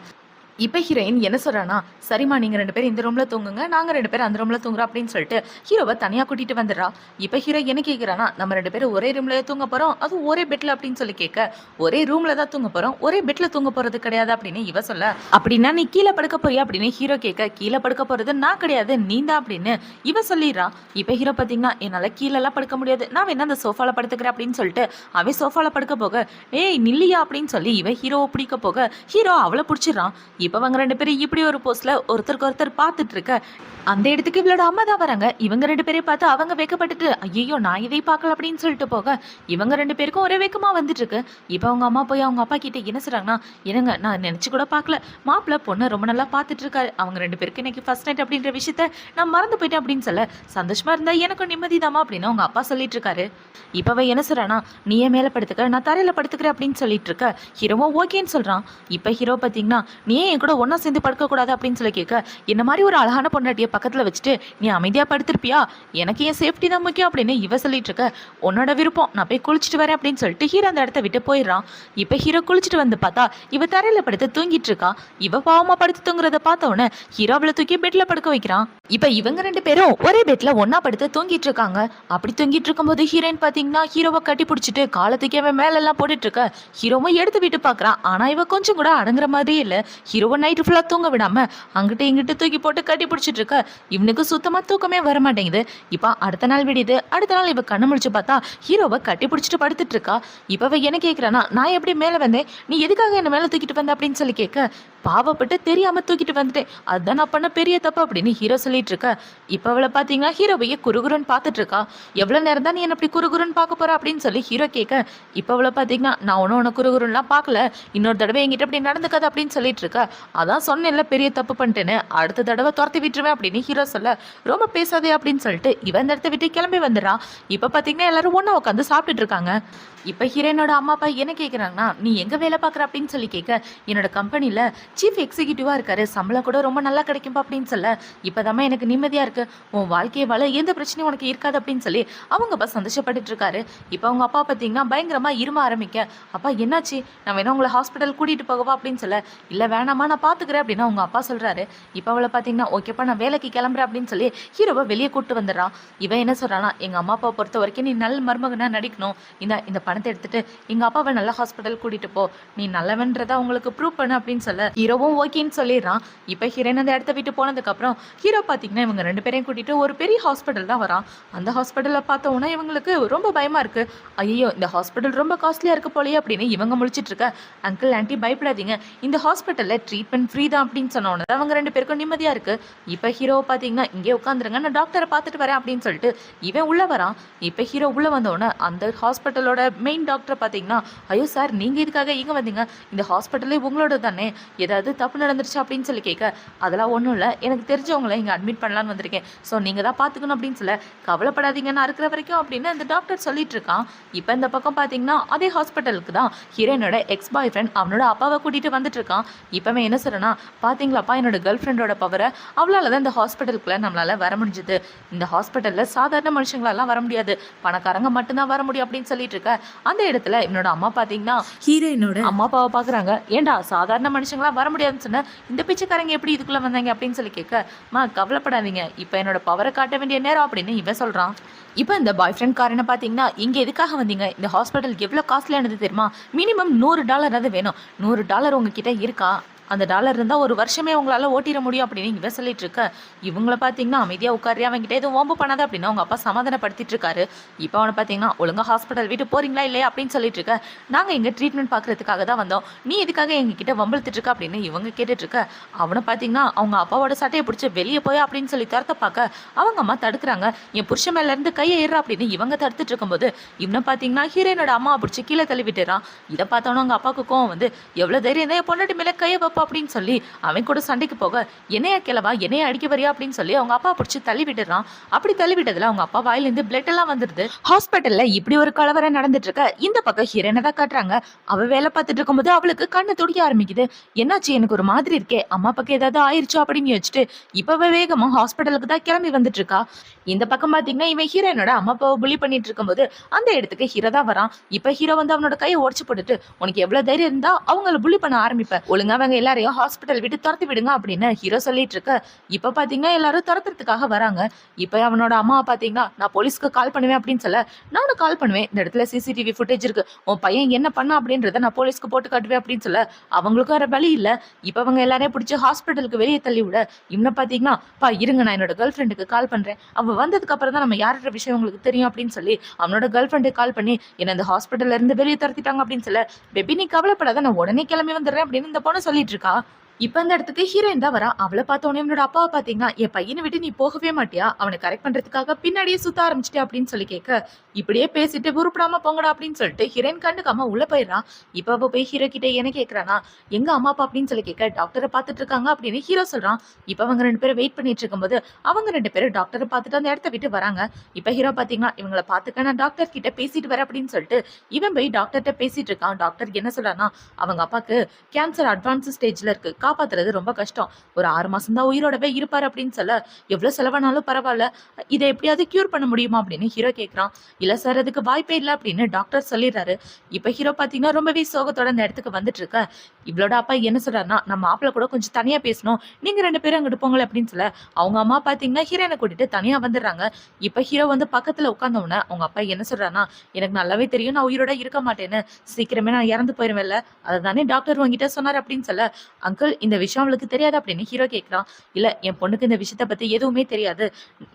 இப்போ ஹீரோயின் என்ன சொல்கிறான்னா, சரிம்மா நீங்கள் 2 பேரும் இந்த ரூமில் தூங்குங்க, நாங்கள் 2 பேரும் அந்த ரூமில் தூங்குறோம் அப்படின்னு சொல்லிட்டு ஹீரோவை தனியாக கூட்டிகிட்டு வந்துடுறா. இப்போ ஹீரோ என்ன கேட்குறான்னா, நம்ம 2 பேரும் ஒரே ரூமில் தூங்க போகிறோம், அதுவும் ஒரே பெட்டில் அப்படின்னு சொல்லி கேட்க, ஒரே ரூமில் தான் தூங்க போகிறோம், ஒரே பெட்டில் தூங்க போகிறது கிடையாது அப்படின்னு இவ சொல்ல, அப்படின்னா நீ கீழே படுக்க போறியா அப்படின்னு ஹீரோ கேட்க, கீழே படுக்க போகிறது நான் கிடையாது நீ தான் அப்படின்னு இவ சொல்லிடுறா. இப்போ ஹீரோ பார்த்தீங்கன்னா, என்னால் கீழெல்லாம் படுக்க முடியாது, நான் வேணா அந்த சோஃபாவில் படுத்துக்கிறேன் அப்படின்னு சொல்லிட்டு அவன் சோஃபாவில் படுக்க போக, ஏய் நில்லியா அப்படின்னு சொல்லி இவ ஹீரோவை பிடிக்க போக ஹீரோ அவளை பிடிச்சிடறான். இப்போ அவங்க 2 பேரும் இப்படி ஒரு போஸ்ட்ல ஒருத்தருக்கு ஒருத்தர் பார்த்துட்டு இருக்க, அந்த இடத்துக்கு இவளோட அம்மா தான் வராங்க. இவங்க 2 பேரையும் பார்த்து அவங்க வெக்கப்பட்டுட்டு, ஐயோ நான் இதை பார்க்கல அப்படின்னு சொல்லிட்டு போக, இவங்க 2 பேருக்கும் ஒரே வெக்கமா வந்துட்டு இருக்கு. இப்போ அவங்க அம்மா போய் அவங்க அப்பா கிட்ட என்ன சொல்றாங்கன்னா, என்னங்க நான் நினைச்சு கூட பார்க்கல, மாப்பிள்ள பொண்ணு ரொம்ப நல்லா பார்த்துட்டு இருக்காரு, அவங்க 2 பேருக்கு இன்னைக்கு ஃபர்ஸ்ட் நைட் அப்படின்ற விஷயத்த நான் மறந்து போயிட்டேன் அப்படின்னு சொல்ல, சந்தோஷமா இருந்தா எனக்கும் நிம்மதிதாமா அப்படின்னு அவங்க அப்பா சொல்லிட்டு இருக்காரு. இப்ப என்ன சொல்றானா, நீ ஏன் மேல படுத்துக்க, நான் தரையில படுத்துக்கிறேன் அப்படின்னு சொல்லிட்டு இருக்க, ஹீரோவும் ஓகேன்னு சொல்றான். இப்ப ஹீரோ பாத்தீங்கன்னா, நீ ஏன் என் கூட ஒன்னா சேர்ந்து படுக்க கூடாது அப்படின்னு சொல்லி கேட்க, என்ன மாதிரி ஒரு அழகான பொண்டாட்டியை பக்கத்துல வச்சுட்டு நீ அமைதியா படுத்திருப்பியா, எனக்கு என் சேஃப்டி தான் முக்கியம் அப்படின்னு இவ சொல்லிட்டு இருக்க, உன்னோட விருப்பம், நான் போய் குளிச்சுட்டு வரேன் அப்படின்னு சொல்லிட்டு ஹீரோ அந்த இடத்த விட்டு போயிடுறான். இப்ப ஹீரோ குளிச்சுட்டு வந்து பார்த்தா இவ தரையில படுத்து தூங்கிட்டு இருக்கா. இவ பாவமா படுத்து தூங்குறத பார்த்த உடனே ஹீரோ அவளை தூக்கி பெட்ல படுக்க வைக்கிறான். இப்ப இவங்க 2 பேரும் ஒரே பெட்ல ஒன்னா படுத்து தூங்கிட்டு இருக்காங்க. அப்படி தூங்கிட்டு இருக்கும்போது ஹீரோயின் பாத்தீங்கன்னா ஹீரோவை கட்டி பிடிச்சிட்டு காலை தூக்கி அவன் மேல எல்லாம் போட்டுட்டு இருக்க, ஹீரோவும் எடுத்து விட்டு பாக்குறான். ஆனா இவ கொஞ்சம் கூட அடங்குற மாதிரியே இல்ல. ஹீரோவை நைட்டு ஃபுல்லா தூங்க விடாம அங்கிட்டு இங்கிட்டு தூக்கி போட்டு கட்டி பிடிச்சிட்டு இருக்க, இவனுக்கு சுத்தமா தூக்கமே வர மாட்டேங்குது. இப்ப அடுத்த நாள் விடியுது. அடுத்த நாள் இவ கண்ணு முழிச்சு பார்த்தா ஹீரோவை கட்டி பிடிச்சிட்டு படுத்துட்டு இருக்கா. இப்ப என்ன கேட்கிறானா, நான் எப்படி மேல வந்தேன், நீ எதுக்காக என்ன மேல தூக்கிட்டு வந்த அப்படின்னு சொல்லி கேட்க, பாவப்பட்டு தெரியாம தூக்கிட்டு வந்துட்டேன், அதுதான் நான் பண்ண பெரிய தப்பு அப்படின்னு ஹீரோ சொல்லிட்டு இருக்க. இப்ப அவளை பாத்தீங்கன்னா ஹீரோவையே குறுகுறுன்னு பார்த்துட்டு இருக்கா. எவ்வளவு நேரம் தான் நீ என்ன அப்படி குறுகுறுன்னு பார்க்க போற அப்படின்னு சொல்லி ஹீரோ கேட்க, இப்ப அவளை பாத்தீங்கன்னா, நான் ஒன்னும் குறுகுறுன்னுலாம் பார்க்கல, இன்னொரு தடவை என்கிட்ட அப்படி நடந்துக்காது அப்படின்னு சொல்லிட்டு இருக்க. அதான் சொன்னேன்ல பெரிய தப்பு பண்ணிட்டேன்னு, அடுத்த தடவை துரத்தி விட்டுருவேன் அப்படின்னு ஹீரோ சொல்ல, ரொம்ப பேசாதே அப்படின்னு சொல்லிட்டு இவன் இந்த இடத்த விட்டு கிளம்பி வந்துடுறான். இப்ப பாத்தீங்கன்னா எல்லாரும் ஒண்ணா உட்காந்து சாப்பிட்டுட்டு இருக்காங்க. இப்ப ஹீரோனோட அம்மா அப்பா என்ன கேட்குறாங்கன்னா, நீ எங்க வேலை பார்க்குற அப்படின்னு சொல்லி கேட்க, என்னோட கம்பெனியில் சீஃப் எக்ஸிக்யூட்டிவா இருக்காரு, சம்பளம் கூட ரொம்ப நல்லா கிடைக்கும்பா அப்படின்னு சொல்ல, இப்போதாம்மா எனக்கு நிம்மதியா இருக்கு, உன் வாழ்க்கையை வாழ எந்த பிரச்சனையும் உனக்கு இருக்காது அப்படின்னு சொல்லி அவங்க அப்பா சந்தோஷப்பட்டுட்டு இருக்காரு. இப்போ அவங்க அப்பா பார்த்தீங்கன்னா பயங்கரமா இரும ஆரம்பிக்க, அப்பா என்னாச்சு, நான் வேணா உங்களை ஹாஸ்பிட்டல் கூட்டிட்டு போகவா அப்படின்னு சொல்ல, இல்லை வேணாமா நான் பார்த்துக்கிறேன் அப்படின்னு அவங்க அப்பா சொல்றாரு. இப்போ அவளை பார்த்தீங்கன்னா ஓகேப்பா நான் வேலைக்கு கிளம்புறேன் அப்படின்னு சொல்லி ஹீரோவை வெளியே கூப்பிட்டு வந்துடுறான். இவன் என்ன சொல்றானா, எங்க அம்மா அப்பா பொறுத்த வரைக்கும் நீ நல்ல மருமகனா நடிக்கணும், இந்த பணத்தை எடுத்துட்டு எங்க அப்பாவை நல்ல ஹாஸ்பிட்டல் கூட்டிட்டு போ, நீ நல்லவன்றதா உங்களுக்கு ப்ரூவ் பண்ணு அப்படின்னு சொல்ல, ஹீரோவும் ஓகேன்னு சொல்லிடுறான். இப்ப ஹீரோயின் அந்த இடத்த விட்டு போனதுக்கு அப்புறம் ஹீரோ பாத்தீங்கன்னா இவங்க 2 பேரையும் கூட்டிட்டு ஒரு பெரிய ஹாஸ்பிட்டல் தான் வரான். அந்த ஹாஸ்பிட்டல்ல பார்த்தோன்னா இவங்களுக்கு ரொம்ப பயமா இருக்கு. ஐயோ இந்த ஹாஸ்பிட்டல் ரொம்ப காஸ்ட்லியா இருக்கு போலயே அப்படின்னு இவங்க முழிச்சிட்டு இருக்க, அங்கிள் ஆண்டி பயப்படாதீங்க, இந்த ஹாஸ்பிட்டல்ல ட்ரீட்மெண்ட் ஃப்ரீ தான் அப்படின்னு சொன்னோன்னு அவங்க 2 பேருக்கும் நிம்மதியா இருக்கு. இப்ப ஹீரோ பாத்தீங்கன்னா இங்கே உட்காந்துருங்க, நான் டாக்டரை பார்த்துட்டு வரேன் அப்படின்னு சொல்லிட்டு இவன் உள்ள வரான். இப்ப ஹீரோ உள்ள வந்தோடனே அந்த ஹாஸ்பிட்டலோட மெயின் டாக்டர் பார்த்தீங்கன்னா, ஐயோ சார் நீங்கள் இதுக்காக இங்கே வந்தீங்க, இந்த ஹாஸ்பிட்டலே உங்களோட தானே, ஏதாவது தப்பு நடந்துருச்சு அப்படின்னு சொல்லி கேட்க, அதெல்லாம் ஒன்றும் இல்லை, எனக்கு தெரிஞ்சவங்கள இங்கே அட்மிட் பண்ணலான்னு வந்திருக்கேன், ஸோ நீங்கள் தான் பார்த்துக்கணும் அப்படின்னு சொல்ல, கவலைப்படாதீங்க நான் இருக்கிற வரைக்கும் அப்படின்னு அந்த டாக்டர் சொல்லிட்டு இருக்கான். இப்போ இந்த பக்கம் பார்த்தீங்கன்னா அதே ஹாஸ்பிட்டலுக்கு தான் ஹீரோனோட எக்ஸ் பாய் ஃப்ரெண்ட் அவனோட அப்பாவை கூட்டிகிட்டு வந்துட்டு இருக்கான். இப்போவே என்ன சொல்கிறேன்னா, பார்த்தீங்களாப்பா என்னோட கேர்ள் ஃப்ரெண்டோட பவரை, அவளால் தான் இந்த ஹாஸ்பிட்டலுக்குள்ளே நம்மளால் வர முடிஞ்சுது, இந்த ஹாஸ்பிட்டலில் சாதாரண மனுஷங்களெல்லாம் வர முடியாது, பணக்காரங்க மட்டும்தான் வர முடியும் அப்படின்னு சொல்லிட்டு இருக்க. அந்த இடத்துல என்னோட அம்மா பாத்தீங்கன்னா ஹீரோயினோட அம்மா அப்பாவை பாக்குறாங்க. ஏண்டா சாதாரண மனுஷங்களா வர முடியாதுன்னு சொன்ன, இந்த பிச்சைக்காரங்க எப்படி இதுக்குள்ள வந்தாங்க அப்படின்னு சொல்லி கேட்க, மா கவலைப்படாதீங்க, இப்ப என்னோட பவரை காட்ட வேண்டிய நேரம் அப்படின்னு இவன் சொல்றான். இப்போ இந்த பாய் ஃப்ரெண்ட் காரனை பார்த்தீங்கன்னா, இங்கே எதுக்காக வந்தீங்க, இந்த ஹாஸ்பிட்டலுக்கு எவ்வளோ காஸ்ட்லியானது தெரியுமா, மினிமம் $100 வேணும், $100 உங்ககிட்ட இருக்கா, அந்த டாலர் இருந்தால் ஒரு வருஷமே உங்களால் ஓட்டிட முடியும் அப்படின்னு இவன் சொல்லிட்டு இருக்க. இவங்கள பார்த்தீங்கன்னா அமைதியாக உட்காரு, அவங்ககிட்ட எதுவும் ஓம்பு பண்ணாத அப்படின்னு அவங்க அப்பா சமாதானப்படுத்திட்டு இருக்காரு. இப்போ அவனை பார்த்தீங்கன்னா ஒழுங்கா ஹாஸ்பிட்டல் வீட்டு போறீங்களா இல்லையா அப்படின்னு சொல்லிட்டு இருக்க, நாங்கள் எங்கள் ட்ரீட்மெண்ட் பார்க்கறதுக்காக தான் வந்தோம், நீ எதுக்காக எங்ககிட்ட வம்பிழுத்துட்டு இருக்க அப்படின்னு இவங்க கேட்டுட்டு இருக்க. அவனை பார்த்தீங்கன்னா அவங்க அப்பாவோட சட்டையை பிடிச்சி வெளியே போய் அப்படின்னு சொல்லி துரத்த பார்க்க அவங்க அம்மா தடுக்கிறாங்க. என் புருஷன் மேல இருந்து கையை ஏறா அப்படின்னு இவங்க தடுத்துட்டு இருக்கும்போது இவனை பார்த்தீங்கன்னா ஹீரோனோட அம்மா பிடிச்சி கீழே தள்ளி விட்டுறான். இதை பார்த்தோன்னா அவங்க அப்பாவுக்கு கோவம் வந்து, எவ்வளோ தைரியம் தான் என் பொண்டாட்டி மேலே கையை வைப்பா அப்படின்னு சொல்லி அவன் கூட சண்டைக்கு போக, என்னையா கிளவா என்னைய அடிக்க வரியா அப்படின்னு சொல்லி அவங்க அப்பா பிடிச்சி தள்ளி விட்டுறான். அப்படி தள்ளி விட்டதுல அவங்க அப்பா வாயிலிருந்து பிளட் எல்லாம் வந்துருது. ஹாஸ்பிட்டல்ல இப்படி ஒரு கலவரம் நடந்துட்டு இருக்க. இந்த பக்கம் ஹீரோனை தான் காட்டுறாங்க. அவ வேலை பார்த்துட்டு இருக்கும்போது அவளுக்கு கண்ணு துடிக்க ஆரம்பிக்குது. என்னாச்சு, எனக்கு ஒரு மாதிரி இருக்கே, அம்மா பக்கம் ஏதாவது ஆயிடுச்சோ அப்படின்னு யோசிச்சுட்டு இப்பவே வேகமா ஹாஸ்பிட்டலுக்கு தான் கிளம்பி வந்துட்டு இருக்கா. இந்த பக்கம் பாத்தீங்கன்னா இவன் ஹீரோனோட அம்மா அப்பாவை புலி பண்ணிட்டு இருக்கும்போது அந்த இடத்துக்கு ஹீரோ தான் வரான். இப்ப ஹீரோ வந்து அவனோட கையை உடச்சு போட்டுட்டு, உனக்கு எவ்வளவு தைரியம் இருந்தா அவங்கள புலி பண்ண ஆரம்பிப்ப, ஒழுங்கா அவங்க எல்லாரையும் ஹாஸ்பிட்டல் விட்டு துரத்தி விடுங்க அப்படின்னு ஹீரோ சொல்லிட்டு இருக்க இப்ப பாத்தீங்கன்னா எல்லாரும் துரத்துறதுக்காக வராங்க. இப்ப அவனோட அம்மா பாத்தீங்கன்னா நான் போலீஸ்க்கு கால் பண்ணுவேன் அப்படின்னு சொல்ல நானும் கால் பண்ணுவேன், இந்த இடத்துல சிசிடிவி ஃபுட்டேஜ் இருக்கு, உன் பையன் என்ன பண்ணா அப்படின்றத நான் போலீஸ்க்கு போட்டு காட்டுவேன் அப்படின்னு சொல்ல அவங்களுக்கும் வேற வழி இல்ல. இப்ப அவங்க எல்லாரையும் பிடிச்சி ஹாஸ்பிட்டலுக்கு வெளியே தள்ளி விட இவனை பாத்தீங்கன்னா பா இருங்க நான் என்னோட கேர்ள் ஃப்ரெண்டுக்கு கால் பண்றேன், அவ வந்ததுக்கு அப்புறம் தான் நம்ம யாரோட விஷயம் உங்களுக்கு தெரியும் அப்படின்னு சொல்லி அவனோட கேர்ள் ஃப்ரெண்டுக்கு கால் பண்ணி என்ன இந்த ஹாஸ்பிட்டல்ல இருந்து வெளியே துரத்திட்டாங்க அப்படின்னு சொல்ல பேபி நீ கவலைப்படாத நான் உடனே கிளம்பி வந்துடுறேன் அப்படின்னு இந்த பொண்ணு சொல்லிட்டு இருக்கா. இப்ப இந்த இடத்துக்கு ஹீரோயின் தான் வரா. அவளை பார்த்தோன்னே என்னோட அப்பாவை பாத்தீங்கன்னா என் பையனை விட்டு நீ போகவே மாட்டியா, அவனை கரெக்ட் பண்றதுக்காக பின்னாடியே சுத்த ஆரம்பிச்சிட்டே அப்படின்னு சொல்லி கேட்க இப்படியே பேசிட்டு உருப்படாம போங்கடா அப்படின்னு சொல்லிட்டு ஹீரோயின் கண்டுக்காம உள்ள போயிடறான். இப்ப அவ போய் ஹீரோ கிட்ட என்ன கேட்கறானா எங்க அம்மா அப்பா அப்படின்னு சொல்லி கேட்க டாக்டரை பார்த்துட்டு இருக்காங்க அப்படின்னு ஹீரோ சொல்றான். இப்ப அவங்க 2 பேரும் வெயிட் பண்ணிட்டு இருக்கும்போது அவங்க 2 பேரும் டாக்டரை பார்த்துட்டு அந்த இடத்த விட்டு வராங்க. இப்ப ஹீரோ பாத்தீங்கன்னா இவங்களை பாத்துக்க நான் டாக்டர் கிட்ட பேசிட்டு வரேன் அப்படின்னு சொல்லிட்டு இவன் போய் டாக்டர்கிட்ட பேசிட்டு இருக்கான். டாக்டர் என்ன சொல்றானா அவங்க அப்பாக்கு கேன்சர் அட்வான்ஸ் ஸ்டேஜ்ல இருக்கு, காப்பாத்துறது ரொம்ப கஷ்டம், ஒரு 6 மாசம் தான் உயிரோடவே இருப்பாரு அப்படின்னு சொல்ல எவ்வளவு செலவானாலும் பரவாயில்ல, இதை எப்படியாவது கியூர் பண்ண முடியுமா அப்படின்னு ஹீரோ கேட்கறான். இல்ல சார் அதுக்கு வாய்ப்பே இல்லை அப்படின்னு டாக்டர் சொல்லிடுறாரு. இப்ப ஹீரோ பாத்தீங்கன்னா ரொம்பவே சோகத்தோட அந்த இடத்துக்கு வந்துட்டு இருக்க இவளோட அப்பா என்ன சொல்றாருன்னா நம்ம மாப்பிள்ள கூட கொஞ்சம் தனியா பேசணும், நீங்க 2 பேரும் அங்கிட்டு போங்களே அப்படின்னு சொல்ல அவங்க அம்மா பாத்தீங்கன்னா ஹீரோனை கூட்டிட்டு தனியா வந்துடுறாங்க. இப்ப ஹீரோ வந்து பக்கத்துல உட்கார்ந்தவன அவங்க அப்பா என்ன சொல்றாருன்னா எனக்கு நல்லாவே தெரியும் நான் உயிரோட இருக்க மாட்டேன்னு, சீக்கிரமே நான் இறந்து போயிருவேன்ல, அதை தானே டாக்டர் உங்ககிட்ட சொன்னார் அப்படின்னு சொல்ல அங்கிள் இந்த விஷயம் அவளுக்கு தெரியாது அப்படின்னு ஹீரோ கேட்கறான். இல்ல என் பொண்ணுக்கு இந்த விஷயத்த பத்தி எதுவுமே தெரியாது,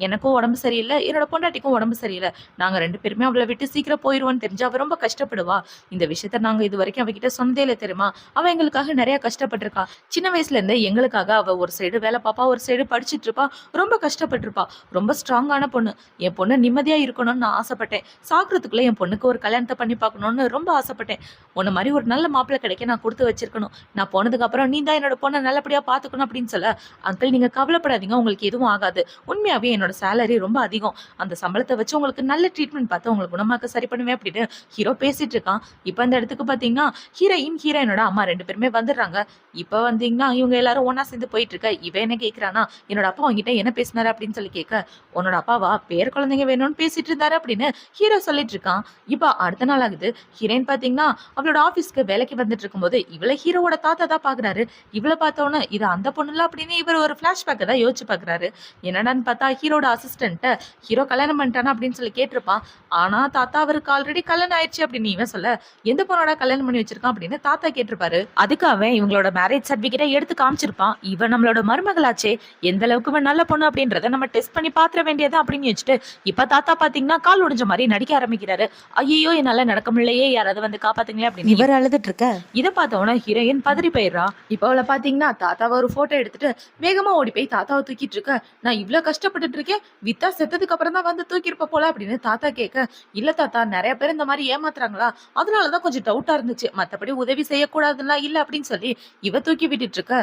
எனக்கும் உடம்பு சரியில்லை என்னோட பொண்டாட்டிக்கும் உடம்பு சரியில்லை, நாங்க 2 பேருமே அவளை விட்டு சீக்கிரம் போயிருவோன்னு தெரிஞ்சு அவ ரொம்ப கஷ்டப்படுவா, இந்த விஷயத்த நாங்க இது வரைக்கும் அவகிட்ட சொன்னதே இல்லை தெரியுமா, அவ எங்களுக்காக நிறைய கஷ்டப்பட்டிருக்கா, சின்ன வயசுல இருந்து எங்களுக்காக அவ ஒரு சைடு வேலை பாப்பா ஒரு சைடு படிச்சுட்டு இருப்பா, ரொம்ப கஷ்டப்பட்டிருப்பா, ரொம்ப ஸ்ட்ராங்கான பொண்ணு, என் பொண்ணு நிம்மதியா இருக்கணும்னு நான் ஆசைப்பட்டேன், சாக்குறதுக்குள்ள என் பொண்ணுக்கு ஒரு கல்யாணத்தை பண்ணி பார்க்கணும்னு ரொம்ப ஆசைப்பட்டேன், உன்ன மாதிரி ஒரு நல்ல மாப்பிள்ளை கிடைக்க நான் கொடுத்து வச்சிருக்கணும், நான் போனதுக்கு அப்புறம் நீ தான் என்னோட பொண்ணை நல்லபடியா பாத்துக்கணும் அப்படின்னு சொல்ல அங்கிள் நீங்க கவலைப்படாதீங்க உங்களுக்கு எதுவும் ஆகாது, உண்மையாவே என்னோட சேலரி ரொம்ப அதிகம், அந்த சம்பளத்தை வச்சு உங்களுக்கு நல்ல ட்ரீட்மெண்ட் பார்த்து உங்களுக்கு குணமாக்க சரி பண்ணுவேன் அப்படின்னு ஹீரோ பேசிட்டு இருக்கான். இப்ப அந்த இடத்துக்கு பாத்தீங்கன்னா ஹீரோயினோட அம்மா 2 பேருமே வந்துடுறாங்க. இப்ப வந்தீங்கன்னா இவங்க எல்லாரும் ஒன்னா சேர்ந்து போயிட்டு இருக்க இவ என்ன கேட்கறானா என்னோட அப்பா உங்ககிட்ட என்ன பேசினாரு அப்படின்னு சொல்லி கேட்க உன்னோட அப்பாவா பேர் குழந்தைங்க வேணும்னு பேசிட்டு இருந்தாரு அப்படின்னு ஹீரோ சொல்லிட்டு இருக்கான். இப்ப அடுத்த நாள் ஆகுது. ஹீரோயின் பாத்தீங்கன்னா அவளோட ஆபீஸ்க்கு வேலைக்கு வந்துட்டு இருக்கும்போது இவளை ஹீரோவோட தாத்தா தான் பாக்குறாரு. இவளை பார்த்தோன்னே இது அந்த பொண்ணுல அப்படின்னு இவர் ஒரு பிளாஷ்பேக்கை தான் யோசிச்சு பாக்குறாரு. என்னடான்னு பார்த்தா ஹீரோட அசிஸ்டன்ட்ட ஹீரோ கல்யாணம் பண்ணிட்டானா அப்படின்னு சொல்லி கேட்டிருப்பான். ஆனா தாத்தா அவருக்கு ஆல்ரெடி கல்யாணம் ஆயிடுச்சு அப்படின்னு இவன் சொல்ல எந்த பொண்ணோட கல்யாணம் பண்ணி வச்சிருக்கான் அப்படின்னு தாத்தா கேட்டிருப்பாரு. அதுக்கு அவன் இவங்களோட மேரேஜ் சர்டிபிகேட்டை எடுத்து காமிச்சிருப்பான். இவன் நம்மளோட மருமகளாச்சே, எந்த அளவுக்கு இவன் நல்ல பொண்ணு அப்படின்றத நம்ம டெஸ்ட் பண்ணி பாத்திர வேண்டியதா அப்படின்னு வச்சுட்டு இப்ப தாத்தா பாத்தீங்கன்னா கால் ஒடிஞ்ச மாதிரி நடிக்க ஆரம்பிக்கிறாரு. ஐயோ என்னால நடக்க முடியலையே, யாராவது வந்து காப்பாத்துங்களே அப்படின்னு இவர் அழுதுட்டு இருக்க இதை பார்த்தவன ஹீரோயின் பதறி போயிடுறா. இப்ப அவளை பாத்தீங்கன்னா தாத்தாவை ஒரு போட்டோ எடுத்துட்டு வேகமா ஓடி போய் தாத்தாவை தூக்கிட்டு இருக்க நான் இவ்வளவு கஷ்டப்பட்டுட்டு இருக்கேன், வித்தா செத்ததுக்கு அப்புறம் தான் வந்து தூக்கிருப்ப போல அப்படின்னு தாத்தா கேட்க இல்ல தாத்தா நிறைய பேர் இந்த மாதிரி ஏமாத்துறாங்களா, அதனாலதான் கொஞ்சம் டவுட்டா இருந்துச்சு, மத்தபடி உதவி செய்யக்கூடாதுன்னா இல்ல அப்படின்னு சொல்லி இவ தூக்கி விட்டுட்டு இருக்க.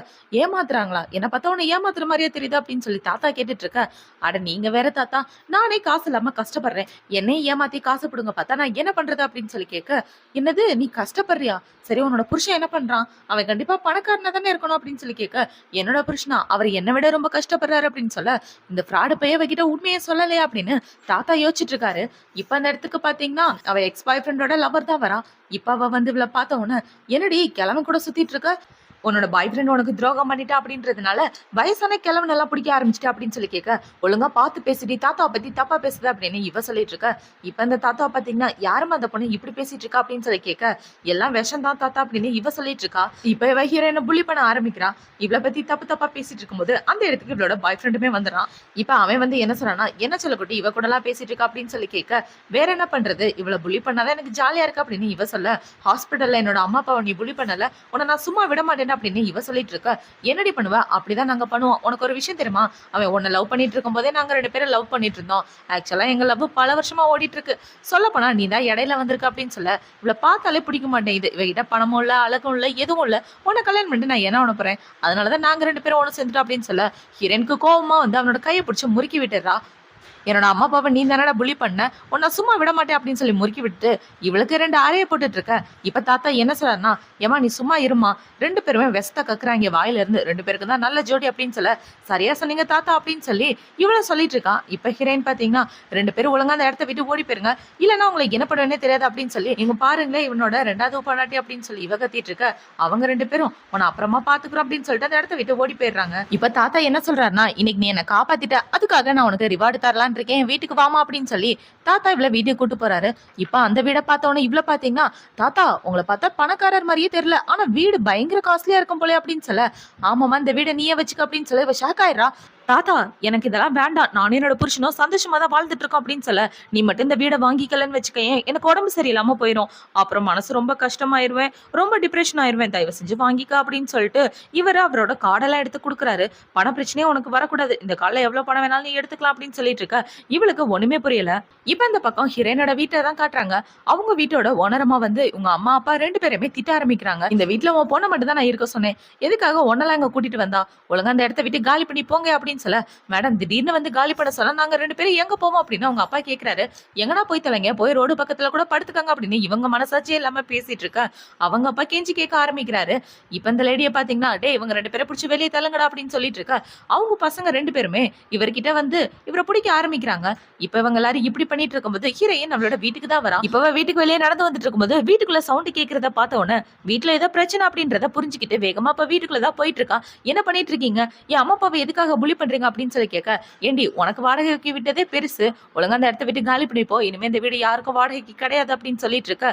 ஏமாத்துறாங்களா, என்ன பார்த்தா உன்னை ஏமாத்துற மாதிரியே தெரியுது அப்படின்னு சொல்லி தாத்தா கேட்டுட்டு இருக்க. அட நீங்க வேற தாத்தா, நானே காசு இல்லாம கஷ்டப்படுறேன், என்னையும் ஏமாத்தி காசு பிடுங்க பார்த்தா நான் என்ன பண்றது அப்படின்னு சொல்லி கேட்க என்னது நீ கஷ்டப்படுறியா, சரி உன்னோட புருஷன் என்ன பண்றான், அவன் கண்டிப்பா பணக்காரனா தானே இருக்கணும் அப்படின்னு சொல்லி கேட்க என்னோட புருஷனா அவர் என்னை விட ரொம்ப கஷ்டப்படுறாரு அப்படின்னு சொல்ல இந்த ஃப்ராடு பையவகிட்ட உண்மையை சொல்லலையா அப்படின்னு தாத்தா யோசிச்சுட்டு இருக்காரு. இப்ப அந்த இடத்துக்கு பாத்தீங்கன்னா அவ எக்ஸ் பாய் ஃப்ரெண்டோட லவர் தான் வரா. இப்ப அவ வந்து இவளை பார்த்த உடனே என்னடி கிழமை கூட சுத்திட்டு இருக்க, உன்னோட பாய் ஃப்ரெண்ட் உனக்கு துரோகம் பண்ணிட்டா அப்படின்றதுனால வயசான கிழமை நல்லா பிடிக்க ஆரம்பிச்சிட்டா அப்படின்னு சொல்லி கேட்க ஒழுங்கா பார்த்து பேசிட்டு தாத்தாவை பத்தி தப்பா பேசுது அப்படின்னு இவ சொல்லிட்டு இருக்க. இப்ப இந்த தாத்தாவை பாத்தீங்கன்னா யாரும் அந்த பொண்ணு இப்படி பேசிட்டு இருக்கா அப்படின்னு சொல்லி கேட்க எல்லாம் விஷம் தான் தாத்தா அப்படின்னு இவ சொல்லிட்டு இருக்கா. இப்ப இவ ஹீரோயினை புள்ளி பண்ண ஆரம்பிக்கிறான். இவளை பத்தி தப்பா பேசிட்டு இருக்கும்போது அந்த இடத்துக்கு இவளோட பாய் ஃப்ரெண்டுமே வந்துடுறான். இப்ப அவன் வந்து என்ன சொல்றானா என்ன சொல்லக்கூட்டி இவ கூட எல்லாம் பேசிட்டு இருக்கா அப்படின்னு சொல்லி கேட்க வேற என்ன பண்றது, இவளை புள்ளி பண்ணாதான் எனக்கு ஜாலியா இருக்கு அப்படின்னு இவ சொல்ல ஹாஸ்பிட்டல்ல என்னோட அம்மா அப்பாவை நீ புள்ளி பண்ணல, உன்னை நான் சும்மா விட மாட்டேன் அப்படின்னு இவ சொல்லிட்டு இருக்க. என்னடி பண்ணுவ, அப்படிதான் நாங்க பண்ணுவோம், உனக்கு ஒரு விஷயம் தெரியுமா, அவன் உன்னை லவ் பண்ணிட்டு இருக்கும் போதே நாங்க 2 பேரும் லவ் பண்ணிட்டு இருந்தோம், ஆக்சுவலா எங்க லவ் பல வருஷமா ஓடிட்டு இருக்கு, சொல்ல போனா நீ தான் இடையில வந்திருக்க அப்படின்னு சொல்ல இவளை பார்த்தாலே பிடிக்க மாட்டேங்குது, இவகிட்ட பணமும் இல்ல அழகும் இல்ல எதுவும் இல்ல, உன்னை கல்யாணம் பண்ணிட்டு நான் என்ன பண்ண போறேன், அதனாலதான் நாங்க 2 பேரும் ஒண்ணு சேர்ந்துட்டோம் அப்படின்னு சொல்ல ஹீரோனுக்கு கோவமா வந்து அவனோட கையை பிடிச்சி முறுக்கி விட்டுறா. என்னோட அம்மா அப்பாவை நீ தானடா புலி பண்ண, உன்னை சும்மா விட மாட்டேன் அப்படின்னு சொல்லி முறுக்கி விட்டு இவளுக்கு 2 அறையை போட்டுட்டு இருக்க. இப்ப தாத்தா என்ன சொல்றாருன்னா, ஏமா நீ சும்மா இருமா, 2 பேருமே வெஸ்த கக்குறாங்க வாயில இருந்து, 2 பேருக்கு தான் நல்ல ஜோடி அப்படின்னு சொல்ல, சரியா சொன்னீங்க தாத்தா அப்படின்னு சொல்லி இவள சொல்லிட்டு இருக்கான். இப்ப ஹீரோயின் பாத்தீங்கன்னா 2 பேரும் ஒழுங்கா அந்த இடத்த விட்டு ஓடி போயிருங்க, இல்லன்னா உங்களுக்கு என்ன பண்ணுவேனே தெரியாது அப்படின்னு சொல்லி, இவங்க பாருங்களேன் இவனோட 2வது பொண்டாட்டி அப்படின்னு சொல்லி இவ கத்திட்டு இருக்க. அவங்க 2 பேரும் உன்னை அப்புறமா பாத்துக்கிறோம் அப்படின்னு சொல்லிட்டு அந்த இடத்த விட்டு ஓடி போயிடுறாங்க. இப்ப தாத்தா என்ன சொல்றாருன்னா, இன்னைக்கு நீ என்ன காப்பாத்திட்ட, அதுக்காக நான் உனக்கு ரிவார்டு தரலாம் இருக்கேன், வீட்டுக்கு வாமா அப்படின்னு சொல்லி தாத்தா இவ்வளவு வீடியோ கூட்டு போறாரு. இப்ப அந்த வீடை பார்த்தவொன்னே இவ்வளவு பாத்தீங்கன்னா, தாத்தா உங்களை பார்த்தா பணக்காரர் மாதிரியே தெரியல, ஆனா வீடு பயங்கர காஸ்ட்லியா இருக்கும் போல அப்படின்னு சொல்ல, ஆமாமா இந்த வீடை நீயே வச்சுக்க அப்படின்னு சொல்ல இவ ஷாக் ஆயிடுறா. தாத்தா எனக்கு இதெல்லாம் வேண்டாம், நான் என்னோட புருஷனும் சந்தோஷமா தான் வாழ்ந்துட்டு இருக்கோம் அப்படின்னு சொல்ல, நீ மட்டும் இந்த வீடை வாங்கிக்கலன்னு வச்சுக்கேன், எனக்கு உடம்பு சரியில்லாம போயிடும், அப்புறம் மனசு ரொம்ப கஷ்டமாயிருவேன், ரொம்ப டிப்ரெஷன் ஆயிருவேன், தயவு செஞ்சு வாங்கிக்க அப்படின்னு சொல்லிட்டு இவர் அவரோட கார்டெல்லாம் எடுத்து கொடுக்குறாரு. பண பிரச்சனையே உனக்கு வரக்கூடாது, இந்த கார்டில் எவ்வளவு பணம் வேணாலும் நீ எடுத்துக்கலாம் அப்படின்னு சொல்லிட்டு இருக்க. இவளுக்கு ஒண்ணுமே புரியல. இப்ப இந்த பக்கம் ஹீரோயினோட வீட்டை தான் காட்டுறாங்க. அவங்க வீட்டோட ஓனரமா வந்து உங்க அம்மா அப்பா 2 பேருமே திட்ட ஆரம்பிக்கிறாங்க. இந்த வீட்டுல உன் பொண்ணை மட்டும் தான் நான் இருக்க சொன்னேன், எதுக்காக ஒன்னெல்லாம் இங்க கூட்டிட்டு வந்தா, ஒழுங்கா அந்த இடத்த விட்டு காலி பண்ணி போங்க அப்படின்னு சொல்ல, மேடம் திடீர்னு வந்து காலி பண்ண சொல்ல நாங்க 2 பேரும் எங்க போவோம் அப்படின்னு அவங்க அப்பா கேக்குறாரு. எங்கனா போய் தலைங்க, போய் ரோடு பக்கத்துல கூட படுத்துக்காங்க அப்படின்னு இவங்க மனசாட்சியே இல்லாம பேசிட்டு இருக்க. அவங்க அப்பா கெஞ்சி கேட்க ஆரம்பிக்கிறாரு. இப்ப இந்த லேடியை பாத்தீங்கன்னா, டே இவங்க 2 பேரை பிடிச்சி வெளியே தள்ளுங்கடா அப்படின்னு சொல்லிட்டு இருக்க. அவங்க பசங்க 2 பேருமே இவர்கிட்ட வந்து இவரை பிடிக்க ஆரம்பிக்கிறாங்க. இப்ப இவங்க எல்லாரும் இப்படி பண்ணிட்டு இருக்கும்போது ஹீரோயின் நம்மளோட வீட்டுக்கு தான் வரா. இப்ப வீட்டுக்கு வெளியே நடந்து வந்துட்டு இருக்கும்போது வீட்டுக்குள்ள சவுண்ட் கேட்கறத பார்த்த உடனே வீட்டுல ஏதோ பிரச்சனை அப்படின்றத புரிஞ்சுக்கிட்டு வேகமா இப்ப வீட்டுக்குள்ளதான் போயிட்டு இருக்கா. என்ன பண்ணிட்டு இருக்கீங்க, என் அம்மா அப்பாவை எதுக்காக புலி பண்றீங்க அப்படின்னு சொல்லி கேட்க, ஏண்டி உனக்கு வாடகைக்கு விட்டதே பெருசு, ஒழுங்கா அந்த இடத்த விட்டு காலி பண்ணி போ, இனிமே இந்த வீடு யாருக்கும் வாடகைக்கு கிடையாது அப்படின்னு சொல்லிட்டு இருக்க.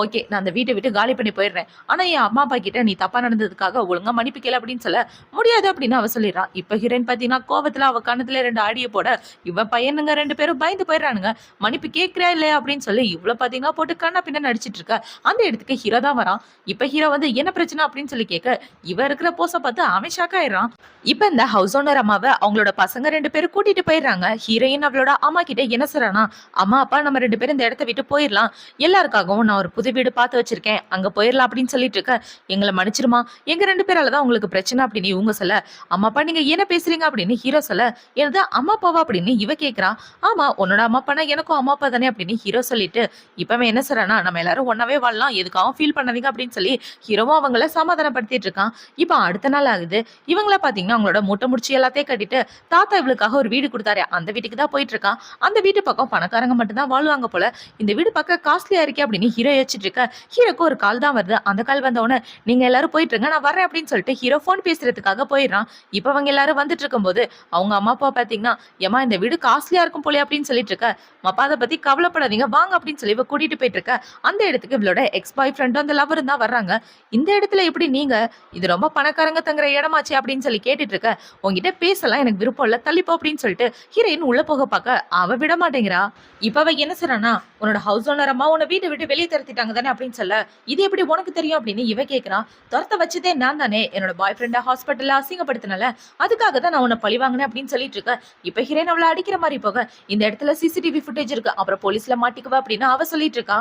ஓகே நான் அந்த வீட்டை விட்டு காலி பண்ணி போயிடுறேன், ஆனா என் அம்மா அப்பா கிட்ட நீ தப்பா நடந்ததுக்காக ஒழுங்கா மன்னிப்பு கேளு அப்படின்னு சொல்ல, முடியாது அப்படின்னு அவ சொல்லிடுறான். இப்ப ஹீரோயின் பாத்தீங்கன்னா கோவத்துல அவ கண்ணத்துல 2 ஆடிய போட இவ பையனுங்க 2 பேரும் பயந்து போயிடுறானுங்க. மன்னிப்பு கேட்கிறா இல்லையா அப்படின்னு சொல்லி இவ்வளவு பாத்தீங்கன்னா போட்டு கண்ணா பின்ன நடிச்சிட்டு இருக்க. அந்த இடத்துக்கு ஹீரோ தான் வரான். இப்ப ஹீரோ வந்து என்ன பிரச்சனை அப்படின்னு சொல்லி கேட்க, இவ இருக்கிற போஸ பார்த்து அவன் ஷாக் ஆயிடுறான். இப்ப இந்த ஹவுஸ் ஓனர் அம்மாவை அவங்களோட பசங்க 2 பேரும் கூட்டிட்டு போயிடுறாங்க. ஹீரோயின் அவளோட அம்மா கிட்ட என்ன சொல்றானா, அம்மா அப்பா நம்ம 2 பேரும் இந்த இடத்த விட்டு போயிடலாம், எல்லாருக்காகவும் நான் ஒரு புது வீடு பார்த்து வச்சிருக்கேன், அங்க போயிடலாம் அப்படின்னு சொல்லிட்டு இருக்க. எங்களை மன்னிச்சிருமா, எங்க 2 பேராலதான் உங்களுக்கு பிரச்சனை அப்படின்னு இவங்க சொல்ல, அம்மா அப்பா நீங்க என்ன பேசுறீங்க அப்படின்னு ஹீரோ சொல்ல, எனது அம்மா அப்பாவா அப்படின்னு இவ கேக்குறா. ஆமா உன்னோட அம்மா அப்பானா எனக்கும் அம்மா அப்பா தானே அப்படின்னு ஹீரோ சொல்லிட்டு இப்பவே என்ன சொல்றானா, நம்ம எல்லாரும் ஒன்னாவே வாழலாம், எதுக்காகவும் ஃபீல் பண்ணாதீங்க அப்படின்னு சொல்லி ஹீரோவும் அவங்கள சமாதானப்படுத்திட்டு இருக்கான். இப்ப அடுத்த நாள் ஆகுது. இவங்கள பாத்தீங்கன்னா அவங்களோட மூட்டை முடிச்சு எல்லாத்தையும் கட்டிட்டு தாத்தா இவளுக்காக ஒரு வீடு கொடுத்தாரு, அந்த வீட்டுக்கு தான் போயிட்டு இருக்கான். அந்த வீட்டு பக்கம் பணக்காரங்க மட்டும் தான் வாழ்வாங்க போல, இந்த வீடு பக்கம் காஸ்ட்லியா இருக்கே அப்படின்னு ஹீரோ யோசிச்சுட்டு இருக்க. ஹீரோக்கு ஒரு கால் தான் வருது. அந்த கால் வந்தவொடனே நீங்க எல்லாரும் போயிட்டு இருங்க, நான் வரேன் அப்படின்னு சொல்லிட்டு ஹீரோ போன் பேசுறதுக்காக போயிடுறான். இப்ப அவங்க எல்லாரும் வந்துட்டு இருக்கும்போது அவங்க அம்மா அப்பா பாத்தீங்கன்னா, ஏமா இந்த வீடு காஸ்ட்லியா இருக்கும் போல அப்படின்னு சொல்லிட்டு இருக்க. அப்பா அதை பத்தி கவலைப்படாதீங்க வாங்க அப்படின்னு சொல்லி இவ கூட்டிட்டு போயிட்டு இருக்க. அந்த இடத்துக்கு இவளோட எக்ஸ் பாய் ஃப்ரெண்டும் அந்த லவரும் தான் வர்றாங்க. இந்த இடத்துல எப்படி நீங்க, இது ரொம்ப பணக்காரங்க தங்குற இடமாச்சு அப்படின்னு சொல்லி கேட்டுட்டு இருக்க. உங்ககிட்ட பேசலாம் எனக்கு விருப்பம் இல்ல, தள்ளிப்போ அப்படின்னு சொல்லிட்டு ஹீரோயின் உள்ள போக பார்க்க அவ விட மாட்டேங்கிறா. இப்ப அவ என்ன சொல்றானா, உன்னோட ஹவுஸ் ஓனர் அம்மா உன்னை வீட்டை விட்டு வெளியே துரத்திட்டாங்க தானே அப்படின்னு சொல்ல, இது எப்படி உனக்கு தெரியும் அப்படின்னு இவ கேட்கறான். துரத்த வச்சதே நான் தானே, என்னோட பாய் ஃப்ரெண்டா ஹாஸ்பிட்டல்ல அசிங்கப்படுத்தினால அதுக்காக தான் நான் உன்னை பழி வாங்கினேன் அப்படின்னு சொல்லிட்டு இருக்க. இப்ப ஹீரோயின் அவளை அடிக்கிற மாதிரி போக, இந்த இடத்துல சிசிடிவி ஃபுட்டேஜ் இருக்கு, அப்புறம் போலீஸ்ல மாட்டிக்குவா அப்படின்னு அவ சொல்லிட்டு இருக்கா.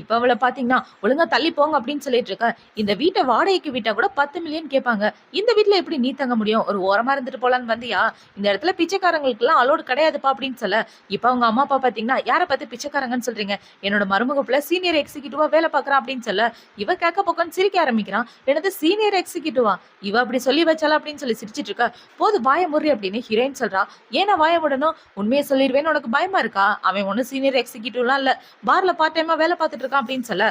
இப்ப அவளை பாத்தீங்கன்னா ஒழுங்கா தள்ளி போங்க அப்படின்னு சொல்லிட்டு இருக்க. இந்த வீட்டை வாடகைக்கு விட்டா கூட 10 மில்லியன் கேட்பாங்க, இந்த வீட்டுல எப்படி நீ தங்க முடியும், ஒரு ஓரமா இருந்துட்டு போலான்னு வந்தியா, இந்த இடத்துல பிச்சைக்காரங்களுக்கு எல்லாம் அலோடு கிடையாதுப்பா அப்படின்னு சொல்ல. இப்ப அவங்க அம்மா அப்பா பாத்தீங்கன்னா, யாரை பார்த்து பிச்சைக்காரங்கன்னு சொல்றீங்க, என்னோட மருமகப்புல சீனியர் எக்ஸிக்யூட்டிவா வேலை பாக்குறான் அப்படின்னு சொல்ல. இவ கேட்க போக்கன்னு சிரிக்க ஆரம்பிக்கிறான். எனது சீனியர் எக்ஸிக்யூட்டிவா, இவ அப்படி சொல்லி வச்சால அப்படின்னு சொல்லி சிரிச்சிட்டு இருக்க. போது வாய முறி அப்படின்னு ஹீரோயின் சொல்றா. ஏன்னா வாய விடணும், உண்மையை சொல்லிடுவேன்னு உனக்கு பயமா இருக்கா, அவன் ஒன்னும் சீனியர் எக்ஸிக்யூட்டிவ்லாம் இல்ல, பார்ல பார்ட் டைமா வேலை பார்த்துட்டு இருக்கான் அப்படின்னு சொல்ல.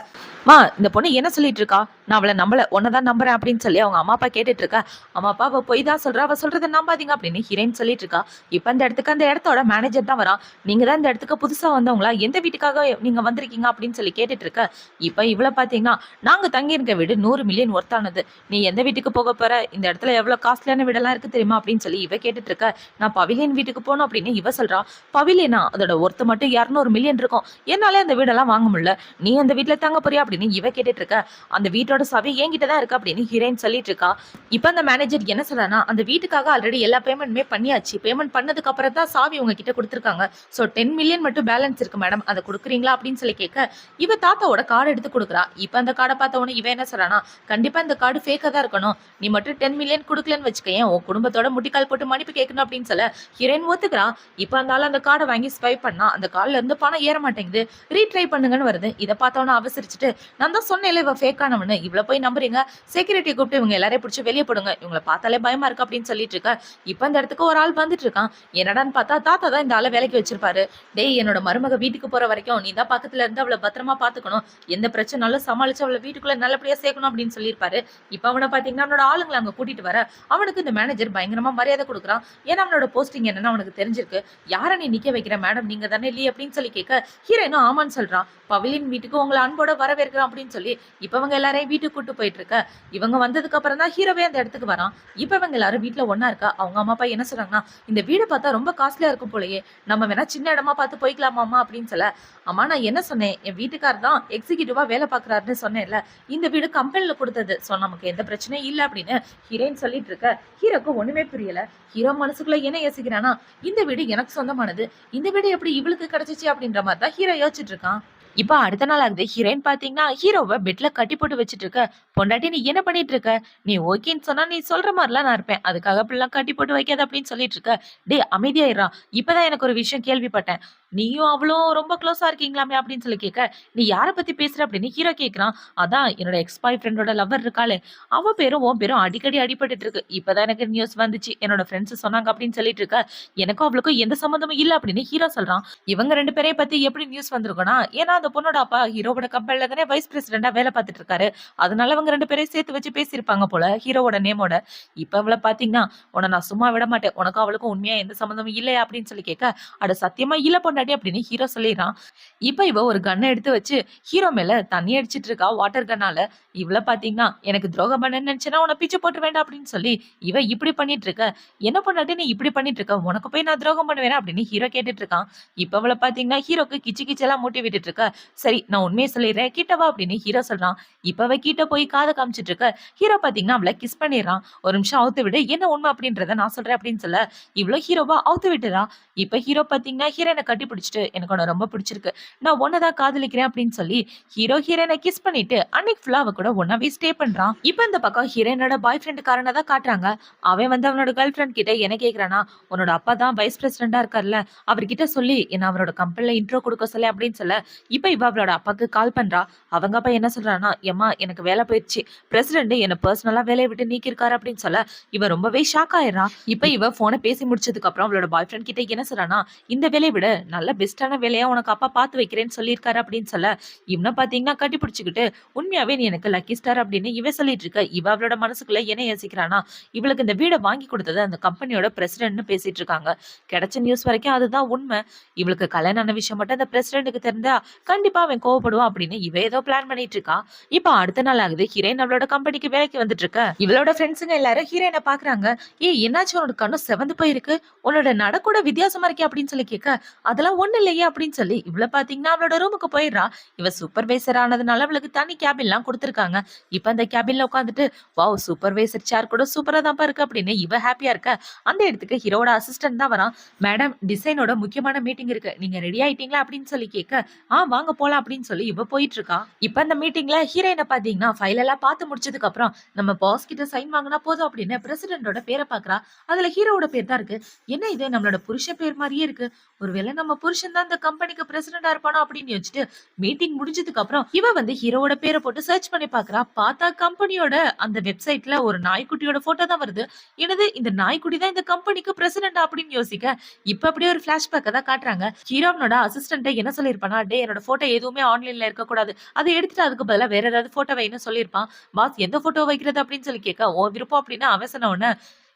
மா இந்த பொண்ணு என்ன சொல்லிட்டு இருக்கா, நான் அவளை நம்பல, உன்னதான் நம்புறேன் அப்படின்னு சொல்லி அவங்க அம்மா அப்பா கேட்டுட்டு இருக்கா. அம்மா அப்பா அவ போய் தான் சொல்றா, அவ சொல்றதை நம்பாதீங்க அப்படின்னு ஹீரோயின் சொல்லிட்டு இருக்கா. இப்ப இந்த இடத்துக்கு அந்த இடத்தோட மேனேஜர் தான் வரான். நீங்க தான் இந்த இடத்துக்கு புதுசா வந்தவங்களா, எந்த வீட்டுக்காக நீங்க வந்திருக்கீங்க அப்படின்னு சொல்லி கேட்டுட்டு இருக்க. இப்ப இவ்வளவு பாத்தீங்கன்னா, நாங்க தங்கி இருக்க வீடு 100 மில்லியன் ஒர்த்தானது, நீ எந்த வீட்டுக்கு போக போற, இந்த இடத்துல எவ்வளவு காஸ்ட்லியான வீடெல்லாம் இருக்கு தெரியுமா அப்படின்னு சொல்லி இவ கேட்டுட்டு இருக்க. நான் பவிலியன் வீட்டுக்கு போகணும் அப்படின்னு இவ சொல்றா. பவிலியனா, அதோட ஒர்த்து மட்டும் 200 மில்லியன் இருக்கும், என்னாலே அந்த வீடெல்லாம் வாங்க முடியல, நீ அந்த வீட்டுல தங்க போறியா அப்படின்னு இவ கேட்டுட்டு இருக்க. அந்த வீட்டோட வீட்டோட சாவி என்கிட்ட தான் இருக்கு அப்படின்னு ஹீரோயின் சொல்லிட்டு இருக்கா. இப்போ அந்த மேனேஜர் என்ன சொல்றானா, அந்த வீட்டுக்காக ஆல்ரெடி எல்லா பேமெண்ட்டுமே பண்ணியாச்சு. பேமெண்ட் பண்ணதுக்கு அப்புறம் தான் சாவி உங்ககிட்ட கொடுத்துருக்காங்க. ஸோ 10 மில்லியன் மட்டும் பேலன்ஸ் இருக்கு மேடம், அதை கொடுக்குறீங்களா அப்படின்னு சொல்லி கேட்க, இவ தாத்தாவோட கார்டு எடுத்து கொடுக்குறா. இப்போ அந்த கார்டை பார்த்த உடனே இவன் என்ன சொல்றானா, கண்டிப்பா இந்த கார்டு ஃபேக்காக தான் இருக்கணும், நீ மட்டும் 10 மில்லியன் கொடுக்கலன்னு வச்சுக்கேன், உன் குடும்பத்தோட முட்டிக்கால் போட்டு மன்னிப்பு கேட்கணும் அப்படின்னு சொல்ல ஹீரோயின் ஒத்துக்கிறா. இப்போ அந்த ஆள் அந்த கார்டை வாங்கி ஸ்வைப் பண்ணா அந்த கார்டுல இருந்து பணம் ஏற மாட்டேங்குது. ரீட்ரை பண்ணுங்கன்னு வருது. இதை பார்த்தவன அவசரிச்சுட்டு, நான் தான் சொன்னேன்ல இவ ஃபேக்கானவனு, இவ்வளோ போய் நம்புறீங்க, செக்யூரிட்டியை கூப்பிட்டு இவங்க எல்லாரையும் பிடிச்சி வெளியே போடுங்க, இவங்களை பார்த்தாலே பயமா இருக்கு அப்படின்னு சொல்லிட்டு இருக்க. இப்போ அந்த இடத்துக்கு ஒரு ஆள் வந்துட்டு இருக்கான். என்னடான்னு பார்த்தா தாத்தா தான் இந்த ஆளை வேலைக்கு வச்சிருப்பாரு. டேய், என்னோட மருமக வீட்டுக்கு போற வரைக்கும் நீ தான் பக்கத்துல இருந்து அவளை பத்திரமா பாத்துக்கணும், எந்த பிரச்சனைனாலும் சமாளிச்சு அவளை வீட்டுக்குள்ள நல்லபடியா சேர்க்கணும் அப்படின்னு சொல்லியிருப்பாரு. இப்போ அவனை பாத்தீங்கன்னா அவனோட ஆளுங்களை அங்க கூட்டிட்டு வர அவனுக்கு இந்த மேனேஜர் பயங்கரமா மரியாதை கொடுக்குறான். ஏன்னா அவனோட போஸ்டிங் என்னன்னு அவனுக்கு தெரிஞ்சிருக்கு. யாரை நீ நிக்க வைக்கிற மேடம், நீங்க தானே இல்லையே அப்படின்னு சொல்லி கேட்க ஹீரோயினும் ஆமான்னு சொல்றான். பவிலின் வீட்டுக்கு உங்களை அன்போட வரவேற்கிறான் அப்படின்னு சொல்லி இப்ப இவங்க எல்லாரையும் வீட்டுக்கு கூட்டு போயிட்டு இருக்க. இவங்க வந்ததுக்கு அப்புறம் தான் ஹீரோவே அந்த இடத்துக்கு வரான். இப்ப இவங்க எல்லாரும் வீட்டுல ஒன்னா இருக்கா. அவங்க அம்மா அப்பா என்ன சொல்றாங்கன்னா, இந்த வீடை பார்த்தா ரொம்ப காஸ்ட்லியா இருக்கும் போலயே, நம்ம வேணா சின்ன இடமா பார்த்து போய்க்கலாமா அம்மா அப்படின்னு சொல்ல, அம்மா நான் என்ன சொன்னேன், என் வீட்டுக்காரர் தான் எக்ஸிக்யூட்டிவா வேலை பாக்குறாருன்னு சொன்னேன்ல, இந்த வீடு கம்பெனில கொடுத்தது, சோ நமக்கு எந்த பிரச்சனையும் இல்லை அப்படின்னு ஹீரோயின் சொல்லிட்டு இருக்க. ஹீரோக்கு ஒண்ணுமே புரியல. ஹீரோ மனசுக்குள்ள என்ன யோசிக்கிறானா, இந்த வீடு எனக்கு சொந்தமானது, இந்த வீடு எப்படி இவளுக்கு கிடைச்சிச்சு அப்படின்ற மாதிரி தான் ஹீரோ யோசிச்சுட்டு இருக்கான். இப்ப அடுத்த நாள் ஆகுது. ஹீரோயின் பாத்தீங்கன்னா ஹீரோவை பெட்ல கட்டி போட்டு வச்சிட்டு இருக்க. பொண்டாட்டி நீ என்ன பண்ணிட்டு இருக்க, நீ ஓகேன்னு சொன்னா நீ சொல்ற மாதிரிலாம் நான் இருப்பேன், அதுக்காக அப்படிலாம் கட்டி போட்டு வைக்காத அப்படின்னு சொல்லிட்டு இருக்க. டே அமைதியாயிரா, இப்பதான் எனக்கு ஒரு விஷயம் கேள்விப்பட்டேன், நீயும் அவளும் ரொம்ப க்ளோஸா இருக்கீங்களாமே அப்படின்னு சொல்லி கேட்க, நீ யாரை பத்தி பேசுற அப்படின்னு ஹீரோ கேட்கிறான். அதான் என்னோட எக்ஸ் பாய் ஃப்ரெண்டோட லவர் இருக்காளே, அவ பேரும் உன் பேரும் அடிக்கடி அடிபட்டு இருக்கு, இப்பதான் எனக்கு நியூஸ் வந்துச்சு, என்னோட ஃப்ரெண்ட்ஸ் சொன்னாங்க அப்படின்னு சொல்லிட்டு இருக்க. எனக்கும் அவளுக்கும் எந்த சம்மந்தமும் இல்லை அப்படின்னு ஹீரோ சொல்றான். இவங்க ரெண்டு பேரையும் பத்தி எப்படி நியூஸ் வந்திருக்கோம்னா, ஏன்னா அந்த பொண்ணோட அப்பா ஹீரோவோட கம்பெனில தானே வைஸ் பிரசிடென்டா வேலை பார்த்துட்டு இருக்காரு, அதனால அவங்க ரெண்டு பேரையும் சேர்த்து வச்சு பேசியிருப்பாங்க போல ஹீரோவோட நேமோட. இப்ப அவளை பாத்தீங்கன்னா, உன்னை நான் சும்மா விட மாட்டேன், உனக்கும் அவளுக்கும் உண்மையா எந்த சம்மந்தமும் இல்லையா அப்படின்னு சொல்லி கேட்க, அட சத்தியமா இல்ல பொண்டாட்டி அப்படின்னு ஹீரோ சொல்லிடுறான். இப்ப இவ ஒரு கன்னை எடுத்து வச்சு ஹீரோ மேல தண்ணி அடிச்சிட்டு இருக்கா வாட்டர் கன்னால. இவள பாத்தீங்கன்னா, எனக்கு துரோகம் பண்ண நினைச்சேன்னா உன பிச்சு போட்டு வேண்டாம் அப்படின்னு சொல்லி இவ இப்படி பண்ணிட்டு இருக்க. என்ன பொண்டாட்டி நீ இப்படி பண்ணிட்டு இருக்க, உனக்கு போய் நான் துரோகம் பண்ணுவேன் அப்படின்னு ஹீரோ கேட்டுட்டு இருக்கான். இப்ப அவளை பாத்தீங்கன்னா ஹீரோக்கு கிச்சு கிச்செல்லாம் மூட்டி விட்டுட்டு இருக்க. சரி நான் உண்மையை சொல்லிடுறேன், கிட்டவா அப்படின்னு ஹீரோ சொல்றான். இப்ப அவ கிட்ட போய் காதை காமிச்சிட்டு இருக்க. ஹீரோ பாத்தீங்கன்னா அவளை கிஸ் பண்ணிடுறான். ஒரு நிமிஷம் அவுத்து விடு, என்ன உண்மை அப்படின்றத நான் சொல்றேன் அப்படின்னு சொல்ல இவ்வளவு ஹீரோவா அவுத்து விட்டுறா. இப்ப ஹீரோ பாத்தீங்கன்னா ஹீரோனை கட்டி பிடிச்சிட்டு, எனக்கு உன்னை ரொம்ப பிடிச்சிருக்கு, நான் ஒன்னதான் காதலிக்கிறேன் அப்படின்னு சொல்லி ஹீரோனை கிஸ் பண்ணிட்டு அன்னைக்கு ஃபுல்லா அவ கூட ஒன்னாவே ஸ்டே பண்றான். இப்ப இந்த பக்கம் ஹீரோனோட பாய் ஃப்ரெண்ட் காரனை தான் காட்டுறாங்க. அவன் வந்து அவனோட கேர்ள் ஃப்ரெண்ட் கிட்ட என்ன கேக்குறானா, உன்னோட அப்பா தான் வைஸ் பிரசிடென்டா இருக்கார்ல, அவர்கிட்ட சொல்லி என்ன அவரோட கம்பெனில இன்ட்ரோ கொடுக்க சொல்லி அப்படின்னு சொல்ல இப்ப இவ அவளோட அப்பாக்கு கால் பண்றா. அவங்க அப்பா என்ன சொல்றானா, ஏமா எனக்கு வேலை போயிடுச்சு, பிரசிடென்ட் என்ன பர்சனலா வேலையை விட்டு நீக்கிருக்காரு அப்படின்னு சொல்ல இவ ரொம்பவே ஷாக் ஆயிடுறா. இப்ப இவ போனை பேசி முடிச்சதுக்கு அப்புறம் அவளோட பாய் ஃப்ரெண்ட் கிட்ட என்ன சொல்றானா, இந்த வேலையை விட நல்ல பெஸ்டான வேலையா உனக்கு அப்பா பார்த்து வைக்கிறேன்னு சொல்லியிருக்காரு அப்படின்னு சொல்ல இவனை பாத்தீங்கன்னா கட்டி பிடிச்சிக்கிட்டு, உண்மையாவே நீ எனக்கு லக்கி ஸ்டார் அப்படின்னு இவ சொல்லிட்டு இருக்க. இவ அவளோட மனசுக்குள்ள என்ன யோசிக்கிறானா, இவளுக்கு இந்த வீடை வாங்கி கொடுத்தது அந்த கம்பெனியோட பிரசிடென்ட்னு பேசிட்டு இருக்காங்க. கிடைச்ச நியூஸ் வரைக்கும் அதுதான் உண்மை. இவளுக்கு கல்யாணம் ஆன விஷயம் மட்டும் அந்த பிரசிடென்ட்டுக்கு தெரிஞ்சா கண்டிப்பா அவன் கோவப்படுவான் அப்படின்னு இவ ஏதோ பிளான் பண்ணிட்டு இருக்கா. இப்ப அடுத்த நாள் ஆகுது. ஹீரோயின் அவளோட கம்பெனிக்கு வேலைக்கு வந்துட்டு இருக்க. இவளோட ஃப்ரெண்ட்ஸுங்க எல்லாரும் ஹீரோயினை பாக்குறாங்க. என்னாச்சு உனோட கண்ணும் செவந்து போயிருக்கு, உன்னோட நடக்கூட வித்தியாசமா இருக்கே அப்படின்னு சொல்லி கேட்க, அதெல்லாம் ஒண்ணு இல்லையே அப்படின்னு சொல்லி இவளை பாத்தீங்கன்னா அவளோட ரூமுக்கு போயிடுறா. இவ சூப்பர்வைசர் ஆனதுனால அவளுக்கு தனி கேபின் எல்லாம் கொடுத்துருக்காங்க. இப்ப அந்த கேபின்ல உட்காந்துட்டு, வாவ் சூப்பர்வைசர் சேர் கூட சூப்பரா தான் இருக்கு அப்படின்னு இவ ஹாப்பியா இருக்க. அந்த இடத்துக்கு ஹீரோட அசிஸ்டன்ட் தான் வரான். மேடம் டிசைனோட முக்கியமான மீட்டிங் இருக்கு, நீங்க ரெடி ஆயிட்டீங்களா அப்படின்னு சொல்லி கேட்க, வாங்க போலாம் அப்படின்னு சொல்லி இவ போயிட்டு இருக்கா. இப்ப அந்த மீட்டிங்ல ஹீரோயினை பாத்தீங்கன்னா ஃபைல் எல்லாம் பார்த்து முடிச்சதுக்கு அப்புறம் நம்ம பாஸ் கிட்ட சைன் வாங்கினா போதும் அப்படின்னு பிரசிடென்டோட பேரை பாக்குறா. அதுல ஹீரோட பேர் தான் இருக்கு. என்ன இது நம்மளோட புருஷன் பேர் மாதிரியே இருக்கு, ஒருவேளை நம்ம புருஷன் தான் இந்த கம்பெனிக்கு பிரசிடென்டா இருப்பானோ அப்படின்னு யோசிச்சுட்டு மீட்டிங் முடிஞ்சதுக்கு அப்புறம் இவ வந்து ஹீரோட பேரை போட்டு சர்ச் பண்ணி பாக்குறா. பார்த்தா கம்பெனியோட அந்த வெப்சைட்ல ஒரு நாய்க்குட்டியோட போட்டோ தான் வருது. எனது இந்த நாய்க்குட்டி தான் இந்த கம்பெனிக்கு பிரசிடென்ட் அப்படின்னு யோசிக்க இப்ப அப்படியே ஒரு பிளாஷ்பேக்கை தான் காட்டுறாங்க. ஹீரோனோட அசிஸ்டன்ட் என்ன சொல்லியிருப்பானா, டே என்னோட போட்டோ எதுவுமே ஆன்லைன்ல இருக்கக்கூடாது, அதை எடுத்துட்டு அதுக்கு பதிலாக வேற ஏதாவது போட்டோ வைன்னு சொல்லியிருப்பான். பாஸ் எந்த போட்டோ வைக்கிறது அப்படின்னு சொல்லி கேட்க, ஓ விருப்பம் அப்படின்னு அவன் சொன்ன உடனே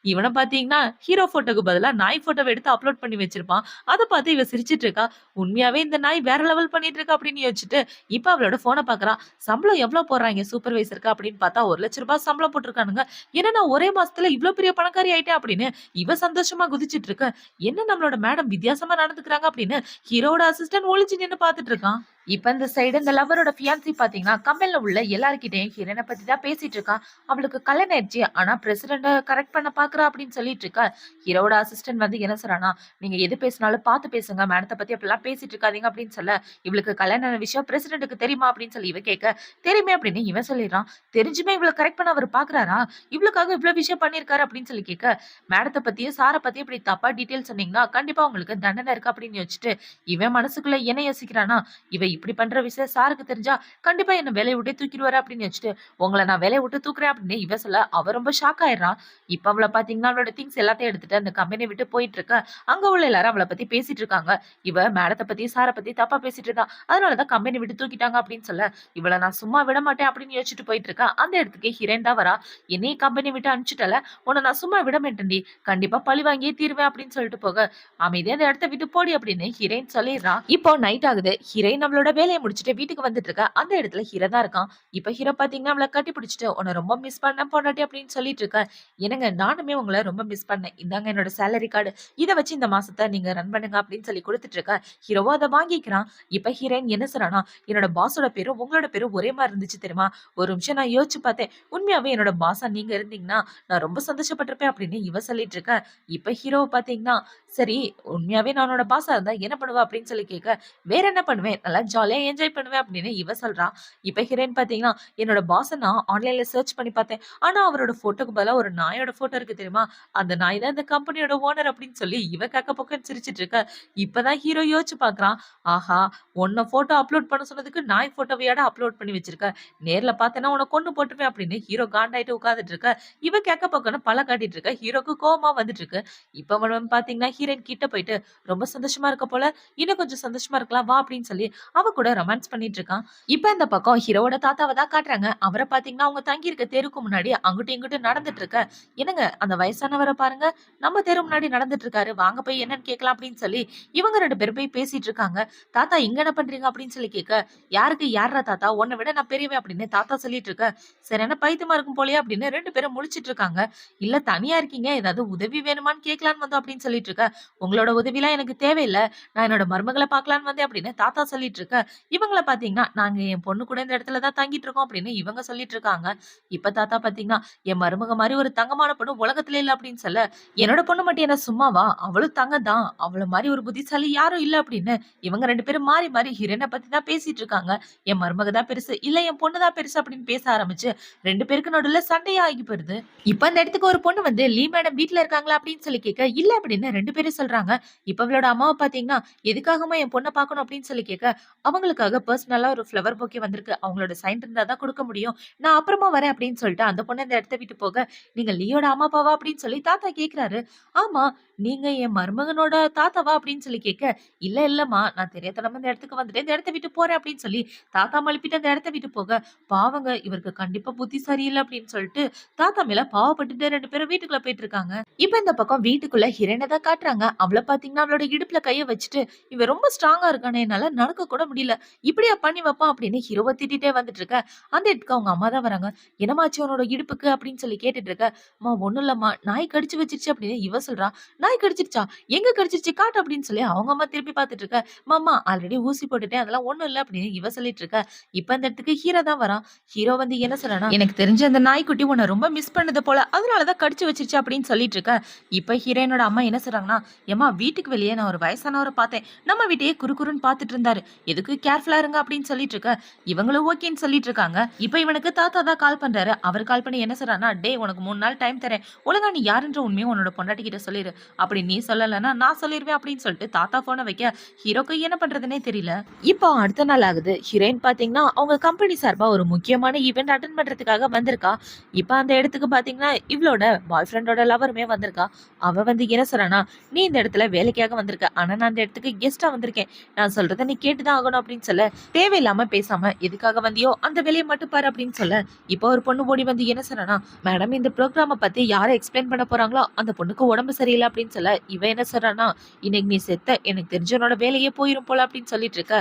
இவனை பாத்தீங்கன்னா ஹீரோ போட்டோக்கு பதிலா நாய் போட்டோவை எடுத்து அப்லோட் பண்ணி வச்சிருப்பான். அத பார்த்து இவ சிரிச்சிட்டு இருக்கா. உண்மையாவே இந்த நாய் வேற லெவல் பண்ணிட்டு இருக்கா அப்படின்னு யோசிச்சுட்டு இப்ப அவளோட போனை பாக்குறா. சம்பளம் எவ்வளவு போடுறாங்க சூப்பர்வைசருக்கு அப்படின்னு பார்த்தா ₹1,00,000 சம்பளம் போட்டிருக்கானுங்க. ஏன்னா நான் ஒரே மாசத்துல இவ்ளோ பெரிய பணக்காரி ஆயிட்டேன் அப்படின்னு இவ சந்தோஷமா குதிச்சிட்டு இருக்க. என்ன நம்மளோட மேடம் வித்தியாசமா நடந்துக்கிறாங்க அப்படின்னு ஹீரோட அசிஸ்டன்ட் ஒளிச்சு நின்னு பாத்துட்டு இருக்கான். இப்ப இந்த சைடு இந்த லவரோட ஃபியான்சி பாத்தீங்கன்னா கம்பெனில உள்ள எல்லார்கிட்டயும் ஹீரோனை பத்தி தான் பேசிட்டு இருக்கா. அவளுக்கு கல்யாணம் ஆயிடுச்சு. ஆனா பிரசிடென்ட கரெக்ட் பண்ண பாக்குறா அப்படின்னு சொல்லிட்டு இருக்கா. ஹீரோட அசிஸ்டன்ட் வந்து என்ன சொல்றானா, நீங்க எது பேசினாலும் பார்த்து பேசுங்க, மேடத்தை பத்தி அப்படிலாம் பேசிட்டு இருக்காதீங்க அப்படின்னு சொல்ல, இவளுக்கு கல்யாண விஷயம் பிரசிடென்ட்டுக்கு தெரியுமா அப்படின்னு சொல்லி இவ கேட்க, தெரியுமே அப்படின்னு இவன் சொல்லிடுறான். தெரிஞ்சுமே இவளை கரெக்ட் பண்ண அவர் பாக்குறாரா, இவளுக்காக இவ்வளவு விஷயம் பண்ணிருக்காரு அப்படின்னு சொல்லி கேட்க, மேடத்தை பத்தியும் சாரை பத்தியும் இப்படி தப்பா டீட்டெயில் சொன்னீங்கன்னா கண்டிப்பா உங்களுக்கு தண்டனை இருக்கு அப்படின்னு யோசிச்சுட்டு இவன் மனசுக்குள்ள என்ன யோசிக்கிறானா, இவ இப்படி பண்ற விஷயம் சாருக்கு தெரிஞ்சா கண்டிப்பா என்ன வேலையை விட்டு தூக்கிடுவாரு அப்படின்னு வச்சுட்டு உங்களை நான் வேலையை விட்டு தூக்குறேன் அப்படின்னு இவ சொல்ல அவ ரொம்ப ஷாக் ஆயிடுறான். இப்ப அவளை பாத்தீங்கன்னா அவளோட திங்ஸ் எல்லாத்தையும் எடுத்துட்டு அந்த கம்பெனி விட்டு போயிட்டு இருக்க. அங்க உள்ள எல்லாரும் அவளை பத்தி பேசிட்டு இருக்காங்க. இவ மேடத்தை பத்தி சாரை பத்தி தப்பா பேசிட்டு இருந்தா, அதனாலதான் கம்பெனி விட்டு தூக்கிட்டாங்க அப்படின்னு சொல்ல இவளை நான் சும்மா விட மாட்டேன் அப்படின்னு யோசிச்சுட்டு போயிட்டு இருக்கா. அந்த இடத்துக்கு ஹீரோயின் தான் வரா. என்னையும் கம்பெனி விட்டு அனுப்பிச்சுட்டல, உன்னை நான் சும்மா விட மாட்டேன்டி, கண்டிப்பா பழி வாங்கியே தீருவேன் அப்படின்னு சொல்லிட்டு போக, அமைதியா அந்த இடத்த விட்டு போடி அப்படின்னு ஹீரோயின் சொல்லிடுறான். இப்போ நைட் ஆகுது. ஹீரோயின் நம்மளோட வேலையை முடிச்சுட்டு வீட்டுக்கு வந்துட்டு இருக்கா. அந்த இடத்துல ஹீரோ தான் இருக்கான். இப்ப ஹீரோ பாத்தீங்கன்னா அவளை கட்டி பிடிச்சிட்டு உன்னை ரொம்ப மிஸ் பண்ண பொண்டாட்டி அப்படின்னு சொல்லிட்டு இருக்க. என்னங்க நானுமே உங்களை ரொம்ப மிஸ் பண்ணேன், இந்தாங்க என்னோட சேலரி கார்டு, இதை வச்சு இந்த மாசத்தை நீங்க ரன் பண்ணுங்க அப்படின்னு சொல்லி கொடுத்துட்டு இருக்க. ஹீரோவோ அதை வாங்கிக்கிறான். இப்ப ஹீரோயின் என்ன சொல்றானா, என்னோட பாஸோட பேரும் உங்களோட பேரும் ஒரே மாதிரி இருந்துச்சு தெரியுமா, ஒரு நிமிஷம் நான் யோசிச்சு பார்த்தேன், உண்மையாவே என்னோட பாஸா நீங்க இருந்தீங்கன்னா நான் ரொம்ப சந்தோஷப்பட்டிருப்பேன் அப்படின்னு இவ சொல்லிட்டு இருக்க. இப்ப ஹீரோவை பாத்தீங்கன்னா சரி உண்மையாவே நான் உன்னோட பாஸா இருந்தா என்ன பண்ணுவ அப்படின்னு சொல்லி கேட்க, வேற என்ன பண்ணுவேன், நல்லா ஜாலியா என்ஜாய் பண்ணுவேன் அப்படின்னு இவ சொல்றா. இப்ப ஹீரோயின் பாத்தீங்கன்னா என்னோட பாஸை நான் ஆன்லைன்ல சர்ச் பண்ணி பார்த்தேன், ஆனா அவரோட போட்டோக்கு பதிலா ஒரு நாயோட போட்டோ இருக்கு தெரியுமா, அந்த நாய் தான் இந்த கம்பெனியோட ஓனர் அப்படின்னு சொல்லி இவ கேட்க பக்கம் சிரிச்சிட்டு இருக்க. இப்பதான் ஹீரோ யோசிச்சு பாக்குறான், ஆஹா உன்ன போட்டோ அப்லோட் பண்ண சொன்னதுக்கு நாய் போட்டோவையாட அப்லோட் பண்ணி வச்சிருக்க, நேர்ல பார்த்தேன்னா உன்னை கொண்டு போட்டுருவேன் அப்படின்னு ஹீரோ காண்டாயிட்டு உட்காந்துட்டு இருக்க. இவ கேட்க பக்கம் பல காட்டிட்டு இருக்க. ஹீரோக்கு கோவமா வந்துட்டு இருக்கு. இப்ப அவன் பாத்தீங்கன்னா ஹீரோயின் கிட்ட போயிட்டு ரொம்ப சந்தோஷமா இருக்க போல, இன்னும் கொஞ்சம் சந்தோஷமா இருக்கலாம் வா அப்படின்னு சொல்லி அவ கூட ரொமான்ஸ் பண்ணிட்டு இருக்கான். இப்ப இந்த பக்கம் ஹீரோவோட தாத்தாவை தான் காட்டுறாங்க. அவரை பாத்தீங்கன்னா அவங்க தங்கி இருக்க தெருக்கு முன்னாடி அங்கிட்டும் இங்கிட்டும் நடந்துட்டு இருக்க. என்னங்க அந்த வயசானவரை பாருங்க, நம்ம தெரு முன்னாடி நடந்துட்டு இருக்காரு, வாங்க போய் என்னன்னு கேட்கலாம் அப்படின்னு சொல்லி இவங்க 2 பேரும் போய் பேசிட்டு இருக்காங்க. தாத்தா இங்க என்ன பண்றீங்க அப்படின்னு சொல்லி கேட்க, யாருக்கு யாரா தாத்தா, உன்னை விட நான் பெரியவன் அப்படின்னு தாத்தா சொல்லிட்டு இருக்க. சரி என்ன பைத்தியமா இருக்கும் போலயே அப்படின்னு 2 பேரும் முழிச்சிட்டு இருக்காங்க. இல்ல தனியா இருக்கீங்க, ஏதாவது உதவி வேணுமான்னு கேட்கலான்னு வந்தோம் அப்படின்னு சொல்லிட்டு இருக்க. உங்களோட உதவிலாம் எனக்கு தேவையில்ல, நான் என்னோட மருமகளை பார்க்கலான்னு வந்தேன் அப்படின்னு தாத்தா சொல்லிட்டு இருக்க. இவங்கள பாத்தீங்கன்னா நாங்க என் பொண்ணு கூட இந்த இடத்துல தான் தங்கிட்டு இருக்கோம் அப்படின்னு இவங்க சொல்லிட்டு இருக்காங்க. இப்ப தாத்தா பாத்தீங்கன்னா என் மருமக மாதிரி ஒரு தங்கமான பொண்ணு உலகத்துல இல்ல அப்படின்னு சொல்ல, என்னோட பொண்ணு மட்டும் என்ன சும்மாவா, அவளும் தங்க தான், அவள மாதிரி ஒரு புத்திசாலி யாரும் இல்ல அப்படின்னு இவங்க 2 பேரும் மாறி மாறி ஹீரோனை பத்தி தான் பேசிட்டு இருக்காங்க. என் மருமக தான் பெருசு, இல்ல என் பொண்ணு தான் பெருசு அப்படின்னு பேச ஆரம்பிச்சு 2 பேருக்கு நடுவுல சண்டையா ஆகி போயிருது. இப்ப அந்த இடத்துக்கு ஒரு பொண்ணு வந்து லீ மேடம் வீட்ல இருக்காங்களா அப்படின்னு சொல்லி கேட்க, இல்ல அப்படின்னு 2 பேரும் சொல்றாங்க. இப்ப அவளோட அம்மாவை பாத்தீங்கன்னா எதுக்காகமா என் பொண்ணை பார்க்கணும் அப்படின்னு சொல்லி கேட்க, அவங்களுக்காக பர்சனலா ஒரு ஃப்ளவர் பொக்கே வந்திருக்கு, அவங்களோட சைன் இருந்தா தான் கொடுக்க முடியும், நான் அப்புறமா வரேன் அப்படின்னு சொல்லிட்டு அந்த பொண்ணு இந்த இடத்த விட்டு போக, நீங்க லீயோட அம்மா அப்பாவா அப்படின்னு சொல்லி தாத்தா கேக்குறாரு. ஆமா நீங்க என் மருமகனோட தாத்தாவா அப்படின்னு சொல்லி கேட்க, இல்ல இல்லம்மா நான் தெரியாதனமா இந்த இடத்துக்கு வந்துட்டு இந்த இடத்த விட்டு போறேன் அப்படின்னு சொல்லி தாத்தா மழுப்பிட்டு அந்த இடத்த விட்டு போக, பாவங்க இவருக்கு கண்டிப்பா புத்தி சரியில்லை அப்படின்னு சொல்லிட்டு தாத்தா மேல பாவப்பட்டுட்டு 2 பேரும் வீட்டுக்குள்ள போயிட்டு இருக்காங்க. இப்ப இந்த பக்கம் வீட்டுக்குள்ள ஹீரோயினை தான் காட்டுறாங்க. அவளை பாத்தீங்கன்னா அவளோட இடுப்புல கைய வச்சுட்டு, இவன் ரொம்ப ஸ்ட்ராங்கா இருக்கானே, என்னால நடக்க கூட முடியல, இப்படியா பண்ணி வைப்பான் அப்படின்னு ஹீரோவை திட்டிட்டே வந்துட்டு இருக்க. அந்த இடத்துக்கு அவங்க அம்மா தான் வராங்க. என்னமாச்சு உன்னோட இடுப்புக்கு அப்படின்னு சொல்லி கேட்டுட்டு இருக்க. அம்மா ஒண்ணும் இல்லம்மா, நாய் கடிச்சு வச்சிருச்சு அப்படின்னு இவ சொல்றா. நாய் கடிச்சிருச்சா, எங்க கடிச்சிருச்சு காட்டு அப்படின்னு சொல்லி அவங்க அம்மா திருப்பி பார்த்துட்டு இருக்க. மாமா ஆல்ரெடி ஊசி போட்டுட்டேன், அதெல்லாம் ஒண்ணும் இல்ல அப்படின்னு இவ சொல்லிட்டு இருக்க. இப்ப அந்த இடத்துக்கு ஹீரோ தான் வரான். ஹீரோ வந்து என்ன சொல்றானா, எனக்கு தெரிஞ்ச அந்த நாய்க்குட்டி உன்னை ரொம்ப மிஸ் பண்ணது போல, அதனாலதான் கடிச்சு வச்சிருச்சு அப்படின்னு சொல்லிட்டு இருக்க. இப்ப ஹீரோயினோட அம்மா என்ன சொல்றாங்கன்னா, ஏமா வீட்டுக்கு வெளியே நான் ஒரு வயசானவரை பார்த்தேன், நம்ம வீட்டையே குறுகுறுன்னு பார்த்துட்டு இருந்தாரு, எதுக்கு கேர்ஃபுல்லா இருங்க அப்படின்னு சொல்லிட்டு இருக்க. இவங்களும் ஓகேன்னு சொல்லிட்டு இருக்காங்க. இப்ப இவனுக்கு தாத்தா தான் கால் பண்றாரு. அவர் கால் பண்ணி என்ன சொல்றானா, டே உனக்கு 3 நாள் டைம் தரேன், ஒழுங்கா நீ யாருன்ற உண்மையை உன்னோட பொண்டாட்டி கிட்ட சொல்லிடு, அப்படி நீ சொல்லலைன்னா நான் சொல்லிடுவேன் அப்படின்னு சொல்லிட்டு தாத்தா போனை வைக்க, ஹீரோக்கு என்ன பண்றதுன்னே தெரியல. இப்போ அடுத்த நாள் ஆகுது. ஹீரோயின் பாத்தீங்கன்னா அவங்க கம்பெனி சார்பா ஒரு முக்கியமான ஈவெண்ட் அட்டென்ட் பண்றதுக்காக வந்திருக்கா. இப்ப அந்த இடத்துக்கு பாத்தீங்கன்னா இவளோட பாய் ஃப்ரெண்டோட லவருமே வந்திருக்கா. அவ வந்து என்ன சொல்றானா, நீ இந்த இடத்துல வேலைக்காக வந்திருக்க, ஆனா நான் அந்த இடத்துக்கு கெஸ்டா வந்திருக்கேன், நான் சொல்றத நீ கேட்டுதான் ஆகணும் அப்படின்னு சொல்ல, தேவையில்லாம பேசாம எதுக்காக வந்தியோ அந்த வேலையை மட்டும் பாரு அப்படின்னு சொல்ல, இப்போ ஒரு பொண்ணு ஓடி வந்து என்ன சொல்றானா, மேடம் இந்த ப்ரோக்ராம பத்தி யார் யாரை எக்ஸ்பிளைன் பண்ண போறாங்களோ அந்த பொண்ணுக்கு உடம்பு சரியில்லை அப்படின்னு சொல்ல இவ என்ன சொல்றான்னா, இன்னைக்கு நீ செத்த, எனக்கு தெரிஞ்சவனோட வேலையே போயிரும் போல அப்படின்னு சொல்லிட்டு இருக்க.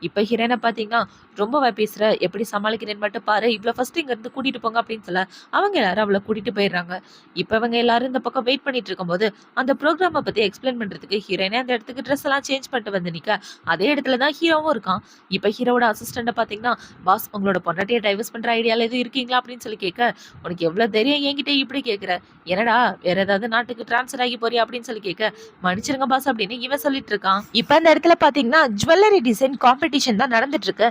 இப்ப ஹீரோயினை பாத்தீங்கன்னா, ரொம்ப பேசுற, எப்படி சமாளிக்கிறேன்னு மட்டும் பாரு, இவ்வளவு ஃபர்ஸ்ட் இங்க இருந்து கூட்டிட்டு போங்க அப்படின்னு சொல்ல அவங்க எல்லாரும் அவளை கூட்டிட்டு போயிடுறாங்க. இப்ப இவங்க எல்லாரும் இந்த பக்கம் வெயிட் பண்ணிட்டு இருக்கும்போது அந்த ப்ரோக்ராமை பத்தி எக்ஸ்பிளைன் பண்றதுக்கு ஹீரோயினே அந்த இடத்துக்கு ட்ரெஸ் எல்லாம் சேஞ்ச் பண்ணிட்டு வந்து நிக்க, அதே இடத்துல தான் ஹீரோவும் இருக்கான். இப்ப ஹீரோவோட அசிஸ்டண்ட பாத்தீங்கன்னா, பாஸ் உங்களோட பொண்டாட்டியை டைவர்ஸ் பண்ற ஐடியால எதுவும் இருக்கீங்களா அப்படின்னு சொல்லி கேட்க, உனக்கு எவ்வளவு தைரியம் என்கிட்ட இப்படி கேட்கிற, என்னடா வேற ஏதாவது நாட்டுக்கு டிரான்ஸ்ஃபர் ஆகி போறியா அப்படின்னு சொல்லி கேட்க, மன்னிச்சிருங்க பாஸ் அப்படின்னு இவன் சொல்லிட்டு இருக்கான். இப்ப அந்த இடத்துல பாத்தீங்கன்னா ஜுவல்லரி டிசைன் காம்படிஷன் தான் நடந்துட்டு இருக்கு.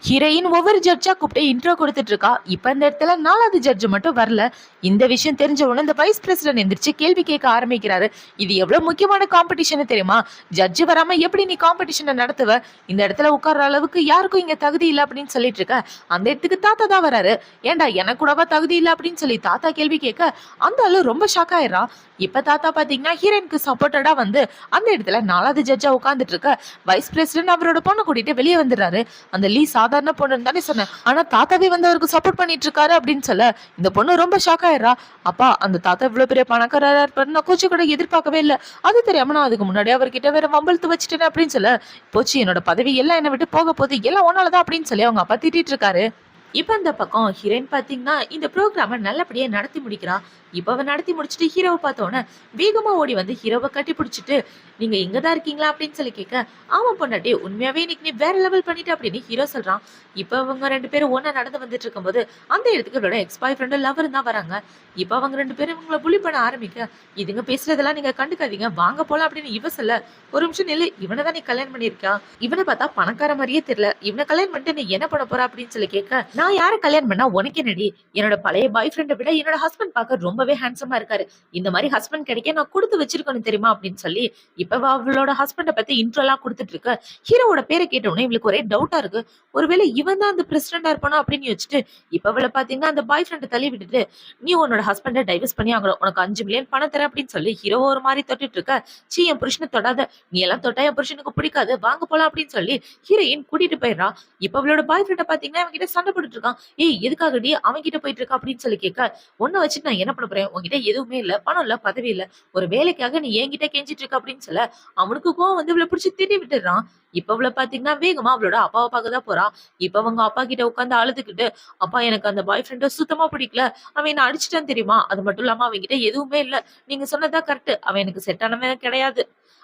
ஹீரோயின் ஒவ்வொரு ஜட்ஜா கூப்பிட்டு இன்ட்ரோ கொடுத்துட்டு இருக்கா. இப்ப இந்த இடத்துல 4வது ஜட்ஜ் மட்டும் வரல. இந்த விஷயம் தெரிஞ்ச உடனே இந்த வைஸ் பிரசிடென்ட் எந்திரிச்சு கேள்வி கேட்க ஆரம்பிக்கிறாரு. இது எவ்வளவு முக்கியமான காம்படிஷன் தெரியுமா? ஜட்ஜ் வராம எப்படி நீ காம்படிஷனை நடத்துவ? இந்த இடத்துல உட்கார்ற அளவுக்கு யாருக்கும் இங்க தகுதி இல்லை அப்படின்னு சொல்லிட்டு இருக்க. அந்த இடத்துக்கு தாத்தா தான் வராரு. ஏண்டா எனக்கு கூடவா தகுதி இல்லை அப்படின்னு சொல்லி தாத்தா கேள்வி கேட்க அந்த ஆளு ரொம்ப ஷாக் ஆயிடுறான். இப்ப தாத்தா பாத்தீங்கன்னா ஹீரோயினுக்கு சப்போர்ட்டடா வந்து அந்த இடத்துல 4வது ஜட்ஜா உட்கார்ந்துட்டு இருக்க. வைஸ் பிரசிடென்ட் அவரோட பொண்ணை கூட்டிட்டு வெளியே வந்துடுறாரு. அந்த லீ சாதாரண பொண்ணுன்னு தானே சொன்னேன், ஆனா தாத்தாவே வந்து அவருக்கு சப்போர்ட் பண்ணிட்டு இருக்காரு அப்படின்னு சொல்ல இந்த பொண்ணு ரொம்ப ஷாக் ஆயிடுறா. அப்பா, அந்த தாத்தா இவ்வளவு பெரிய பணக்காரரா இருப்பாரு நான் கொஞ்சம் கூட எதிர்பார்க்கவே இல்லை. அது தெரியாம நான் அதுக்கு முன்னாடி அவர்கிட்ட வேற வம்பழுத்து வச்சுட்டேன் அப்படின்னு சொல்ல, போச்சு என்னோட பதவி எல்லாம் என்னை விட்டு போக போகுது, எல்லாம் ஒன்னாலதான் அப்படின்னு சொல்லி அவங்க அப்பா திட்டிட்டு இருக்காரு. இப்ப அந்த பக்கம் ஹீரோயின் பாத்தீங்கன்னா இந்த ப்ரோக்ராம நல்லபடியா நடத்தி முடிக்கிறான். இப்ப அவன் நடத்தி முடிச்சுட்டு ஹீரோவை பார்த்தோன்னே வேகமா ஓடி வந்து ஹீரோவை கட்டி பிடிச்சிட்டு, நீங்க இங்கதான் இருக்கீங்களா அப்படின்னு சொல்லி கேட்க, ஆமா பொண்டாட்டி, உண்மையாவே இன்னைக்கு நீ வேற லெவல் பண்ணிட்ட அப்படின்னு ஹீரோ சொல்றான். இப்ப அவங்க 2 பேரும் ஒன்னா நடந்து வந்துட்டு இருக்கும்போது அந்த இடத்துக்கு இவளோட எக்ஸ் பாய் ஃப்ரெண்டு லவர் தான் வராங்க. இப்ப அவங்க 2 பேரும் இவங்களை புலி பண்ண ஆரம்பிக்க, இதுங்க பேசுறதெல்லாம் நீங்க கண்டுக்காதீங்க, வாங்க போலாம் அப்படின்னு இவ சொல்ல, ஒரு நிமிஷம் நில்லு, இவனை தான் நீ கல்யாணம் பண்ணிருக்கா, இவனை பார்த்தா பணக்கார மாதிரியே தெரியல, இவனை கல்யாணம் பண்ணிட்டு நீ என்ன பண்ண போற அப்படின்னு சொல்லி கேட்க, நான் யாரை கல்யாணம் பண்ணா உனக்கு என்னடி, என்னோட பழைய பாய் ஃப்ரெண்டை விட என்னோட ஹஸ்பண்ட் பார்க்க ரொம்பவே ஹேண்ட்ஸமா இருக்காரு, இந்த மாதிரி ஹஸ்பண்ட் கிடைக்க நான் கொடுத்து வச்சிருக்கணும் தெரியுமா அப்படின்னு சொல்லி இப்ப அவளோட ஹஸ்பண்ட பத்தி இன்ட்ரோ எல்லாம் கொடுத்துட்டு இருக்க. ஹீரோவோட பேரை கேட்டவுடனே இவளுக்கு ஒரே டவுட்டா இருக்கு. ஒருவேளை இவன் தான் அந்த பிரசிடண்டா இருப்பானோ அப்படின்னு யோசிச்சுட்டு இப்ப அவளை பாத்தீங்கன்னா அந்த பாய் ஃப்ரெண்டை தள்ளி விட்டுட்டு, நீ உன்னோட ஹஸ்பண்டை டைவர்ஸ் பண்ணி ஆகணும், உனக்கு 5 மில்லியன் பணம் தரேன் அப்படின்னு சொல்லி ஹீரோ ஒரு மாதிரி தொட்டுட்டு இருக்க. சீ, என் புருஷனை தொடாத, நீ எல்லாம் தொட்டா என் புருஷனுக்கு பிடிக்காது, வாங்க போலாம் அப்படின்னு சொல்லி ஹீரோயின் கூட்டிட்டு போயிடுறா. இப்ப அவளோட பாய் ஃப்ரெண்டை பாத்தீங்கன்னா அவன் கிட்ட சண்டை போட்டுட்டு இருக்கான். ஏய், எதுக்காகடி அவன் கிட்ட போயிட்டு இருக்கா அப்படின்னு சொல்லி கேட்க, உன்னை வச்சுட்டு நான் என்ன பண்ண போறேன், உன்கிட்ட எதுவுமே இல்ல, பணம் இல்ல, பதவி இல்ல, ஒரு வேலைக்காக நீ என்கிட்ட கெஞ்சிட்டு இருக்க அப்படின்னு சொல்ல அவனுக்கு கோவம் வந்து இவளை பிடிச்சி திட்டி விட்டுறான். இப்ப அவளை பாத்தீங்கன்னா வேகமா அவளோட அப்பாவை பார்க்கதான் போறா. இப்ப அவங்க அப்பா கிட்ட உட்காந்து அழுதுகிட்டு, அப்பா எனக்கு அந்த பாய் ஃப்ரெண்ட சுத்தமா பிடிக்கல, அவன் என்ன அடிச்சுட்டான் தெரியுமா, அது மட்டும் இல்லாம அவன் கிட்ட எதுவுமே இல்ல, நீங்க சொன்னதா கரெக்ட், அவன் எனக்கு செட் ஆனவன் கிடையாது,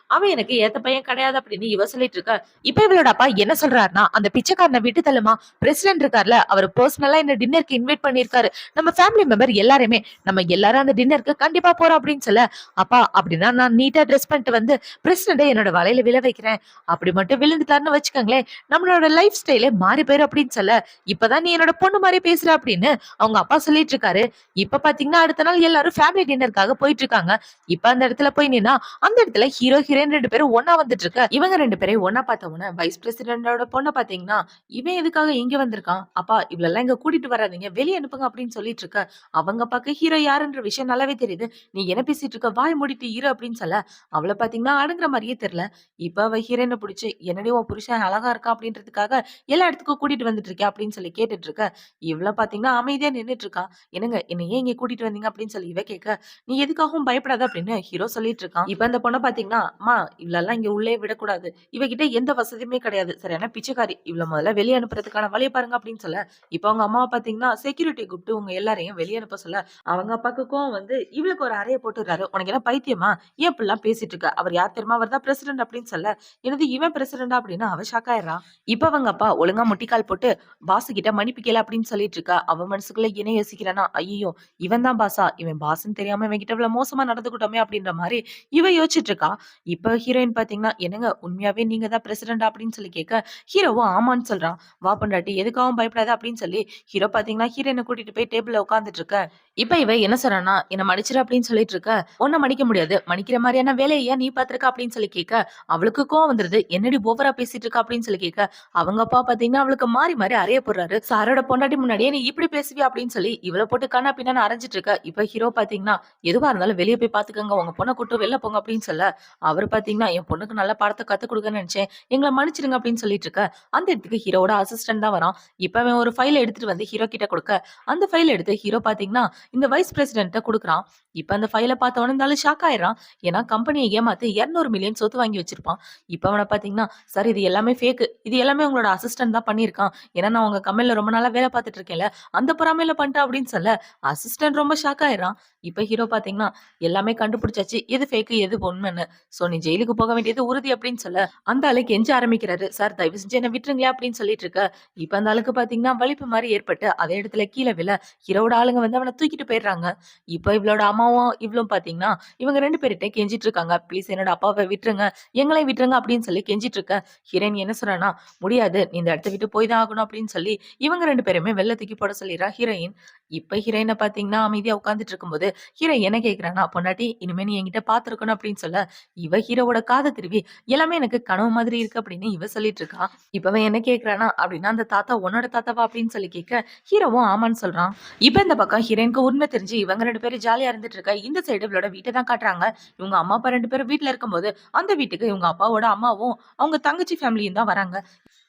அவன் எனக்கு ஏத்த பையன் கிடையாது அப்படின்னு இவ சொல்லிட்டு இருக்க. இப்ப இவளோட அப்பா என்ன சொல்றாருன்னா, அந்த பிச்சைக்காரனை விட்டு தள்ளுமா, பிரசிடென்ட் இருக்கார்ல, அவர் பர்சனலா என்ன டின்னருக்கு இன்வைட் பண்ணிருக்காரு, நம்ம ஃபேமிலி மெம்பர் எல்லாருமே, நம்ம எல்லாரும் அந்த டின்னருக்கு கண்டிப்பா போறோம் அப்படின்னு சொல்ல, அப்பா அப்படின்னா நான் நீட்டா ட்ரெஸ் பண்ணிட்டு வந்து பிரசிடென்ட் என்னோட வலையில விழ வைக்கிறேன், அப்படி மட்டும் விழுந்துட்டாருன்னு வச்சுக்கோங்களேன், நம்மளோட லைஃப் ஸ்டைலே மாறி போயிரும் அப்படின்னு சொல்ல, இப்பதான் நீ என்னோட பொண்ணு மாதிரி பேசுற அப்படின்னு அவங்க அப்பா சொல்லிட்டு இருக்காரு. இப்ப பாத்தீங்கன்னா அடுத்த நாள் எல்லாரும் ஃபேமிலி டின்னருக்காக போயிட்டு இருக்காங்க. இப்ப அந்த இடத்துல போய் நின்னா அந்த இடத்துல ஹீரோ ஹீரோயின் 2 பேரும் ஒன்னா வந்துட்டு இருக்க. இவங்க 2 பேரையும் ஒன்னா பார்த்தவன வைஸ் பிரசிடென்டோட பொண்ணை பாத்தீங்கன்னா, இவன் எதுக்காக இங்க வந்திருக்கான், அப்பா இவளெல்லாம் இங்க கூட்டிட்டு வராதீங்க, வெளியே அனுப்புங்க அப்படின்னு சொல்லிட்டு இருக்க. அவங்க அப்பாக்கு ஹீரோ யாருன்ற விஷயம் நல்லாவே தெரியுது. நீ என்ன பேசிட்டு இருக்க, வாய் மூடிட்டு இரு அப்படின்னு சொல்ல அவளை பாத்தீங்கன்னா அடங்குற மாதிரியே தெரியல. இப்ப அவ ஹீரோயினை பிடிச்சு, என்னடி உன் புருஷன் அழகா இருக்கா அப்படின்றதுக்காக எல்லா இடத்துக்கும் கூட்டிட்டு வந்துட்டு இருக்கேன் அப்படின்னு சொல்லி கேட்டுட்டு இருக்க. இவளை பாத்தீங்கன்னா அமைதியா நின்னுட்டு இருக்கா. என்னங்க என்ன ஏன் இங்க கூட்டிட்டு வந்தீங்க அப்படின்னு சொல்லி இவ கேட்க, நீ எதுக்காகவும் பயப்படாத அப்படின்னு ஹீரோ சொல்லிட்டு இருக்கான். இப்ப அந்த பொண்ணை பாத்தீங்கன்னா, அம்மா இவளெல்லாம் இங்க உள்ளே விடக்கூடாது, இவகிட்ட எந்த வசதியுமே கிடையாது, சரியான பிச்சைக்காரி, இவளை முதல்ல வெளியே அனுப்புறதுக்கான வழியை பாருங்க அப்படின்னு சொல்ல, இப்ப அவங்க அம்மாவை பாத்தீங்கன்னா செக்யூரிட்டி கூப்பிட்டு உங்க எல்லாரையும் வெளியே அனுப்ப சொல்ல, அவங்க அப்பாக்கு கோவம் வந்து இவளுக்கு ஒரு அறையை போட்டுறாரு. உனக்கு என்ன பைத்தியமா, ஏன் இப்படிலாம் பேசிட்டு இருக்க, அவர் யார் தெரியுமா, அவர் தான் பிரசிடென்ட் அப்படின்னு சொல்ல, எனது இவன் பிரசிடென்டா அப்படின்னு அவ ஷாக் ஆயிடுறான். இப்ப அவங்க அப்பா ஒழுங்கா முட்டிக்கால் போட்டு பாசு கிட்ட மன்னிப்பு கேள அப்படின்னு சொல்லிட்டு இருக்கா. அவ மனசுக்குள்ள என்ன யோசிக்கிறானா, ஐயோ இவன் தான் பாசா, இவன் பாசுன்னு தெரியாம இவன் கிட்ட இவ்வளவு மோசமா நடந்துக்கிட்டோமே அப்படின்ற மாதிரி இவ யோசிச்சுட்டு இருக்கா. இப்ப ஹீரோயின் பாத்தீங்கன்னா, என்னங்க உண்மையாவே நீங்க தான் பிரசிடென்ட் அப்படின்னு சொல்லி கேட்க, ஹீரோவும் ஆமான்னு சொல்றான். வா பொண்டாட்டி எதுக்காகவும் பயப்படாத அப்படின்னு சொல்லி ஹீரோ பாத்தீங்கன்னா ஹீரோயினை கூட்டிட்டு போய் டேபிள்ல உட்காந்துட்டு இருக்க. இப்ப இவ என்ன சொல்றானா, என்ன மன்னிச்சிரு அப்படின்னு சொல்லிட்டு இருக்க. உன்னை மன்னிக்க முடியாது, மன்னிக்கிற மாதிரியான வேலையை நீ பாத்திருக்க அப்படின்னு சொல்லி கேட்க அவளுக்கு கோவம் வந்துருது. என்னடி ஓவரா பேசிட்டு இருக்கா அப்படின்னு சொல்லி கேட்க, அவங்க அப்பா பாத்தீங்கன்னா அவளுக்கு மாறி மாறி அறைய போடுறாரு. சாரோட பொண்டாட்டி முன்னாடியே நீ இப்படி பேசுவியா அப்படின்னு சொல்லி இவள போட்டு கண்ணா பின்னான்னு அரைஞ்சிட்டு இருக்க. இப்ப ஹீரோ பாத்தீங்கன்னா எதுவா இருந்தாலும் வெளிய போய் பாத்துக்கங்க, உங்க பொண்ண கூட்டு வெளில போங்க அப்படின்னு சொல்ல, அவரு பாத்தீங்கன்னா என் பொண்ணுக்கு நல்ல பாடத்த கத்து கொடுக்கன்னு நினைச்சேன், எங்கள மன்னிச்சிடுங்க அப்படின்னு சொல்லிட்டு இருக்க. அந்த இடத்துக்கு ஹீரோவோட அசிஸ்டன்ட் தான் வரான். இப்ப அவன் ஒரு ஃபைல் எடுத்துட்டு வந்து ஹீரோ கிட்ட கொடுக்க, அந்த ஃபைல் எடுத்து ஹீரோ பாத்தீங்கன்னா இந்த வைஸ் பிரசிடென்ட்ட குடுக்குறான். இப்ப அந்த ஃபைல பார்த்த உடனே இந்த ஆளு ஷாக் ஆயிடுறான். ஏன்னா கம்பெனிய ஏமாத்தி 200 மில்லியன் சொத்து வாங்கி வச்சிருப்பான். இப்ப அவன பாத்தீங்கன்னா, "சார் இது எல்லாமே ஃபேக்கு. இது எல்லாமே உங்களோட அசிஸ்டன்ட் தான் பண்ணியிருக்கான். ஏன்னா நான் உங்க கம்பெனில ரொம்ப நாளா வேலை பார்த்துட்டு இருக்கேன்ல, அந்த பொறாமையில பண்ணிட்டான்" அப்படின்னு சொல்ல, அசிஸ்டன்ட் ரொம்ப ஷாக் ஆயிடுறான். இப்ப ஹீரோ பாத்தீங்கன்னா, "எல்லாமே கண்டுபிடிச்சாச்சு. எது ஃபேக்கு, எது உண்மைன்னு. சோ நீ ஜெயிலுக்கு போக வேண்டியது உறுதி" அப்படின்னு சொல்ல, அந்த ஆளு கெஞ்ச ஆரம்பிக்கிறாரு. "சார் தயவு செஞ்சு என்ன விட்டுருங்களேன்" அப்படின்னு சொல்லிட்டு இருக்க. இப்ப அந்த ஆளுக்கு பாத்தீங்கன்னா வலிப்பு மாரி ஏற்பட்டு அதே இடத்துல கீழ விழ, ஹீரோவோட ஆளுங்க வந்து அவன தூக்கிட்டு போயிடுறாங்க. இப்ப இவளோட அம்மாவும் இவளும் பாத்தீங்கன்னா, இவங்க 2 பேர்கிட்ட கெஞ்சிட்டு இருக்காங்க. "ப்ளீஸ் என்னோட அப்பாவ விட்டுருங்க. எங்களையும் விட்டுருங்க" அப்படின்னு சொல்லி கெஞ்சிட்டு இருக்க. ஹீரோயின் என்ன சொல்றான்னா, "முடியாது. நீ இந்த இடத்த விட்டு போய் தான் ஆகணும்" அப்படின்னு சொல்லி இவங்க 2 பேருமே வெளில தூக்கி போட சொல்லிடுறா ஹீரோயின். இப்ப ஹீரோயின பாத்தீங்கன்னா அமைதியா உட்கார்ந்துட்டு இருக்கும்போது, ஹீரோ என்ன கேட்கிறான்னா, "பொண்டாட்டி இனிமே நீ என்கிட்ட பார்த்திருக்கணும்" அப்படின்னு சொல்ல, இவ ஹீரோவோட காத திருவி, "எல்லாமே எனக்கு கனவு மாதிரி இருக்கு" அப்படின்னு இவ சொல்லிட்டு இருக்கா. இப்ப அவன் என்ன கேட்கிறானா அப்படின்னா, "அந்த தாத்தா உன்னோட தாத்தாவா?" அப்படின்னு சொல்லி கேட்க, ஹீரோவும் ஆமான்னு சொல்றான். இப்ப இந்த பக்கம் ஹீரோயினுக்கு உண்மை தெரிஞ்சு இவங்க 2 பேரும் ஜாலியா இருந்துட்டு இருக்க. இந்த சைடு இவளோட வீட்ட தான் காட்டுறாங்க. இவங்க அம்மா, அப்பா 2 பேரும் வீட்ல இருக்கும்போது, அந்த வீட்டுக்கு இவங்க அப்பாவோட அம்மாவும், அவங்க தங்கச்சி ஃபேமிலியும் தான் வராங்க.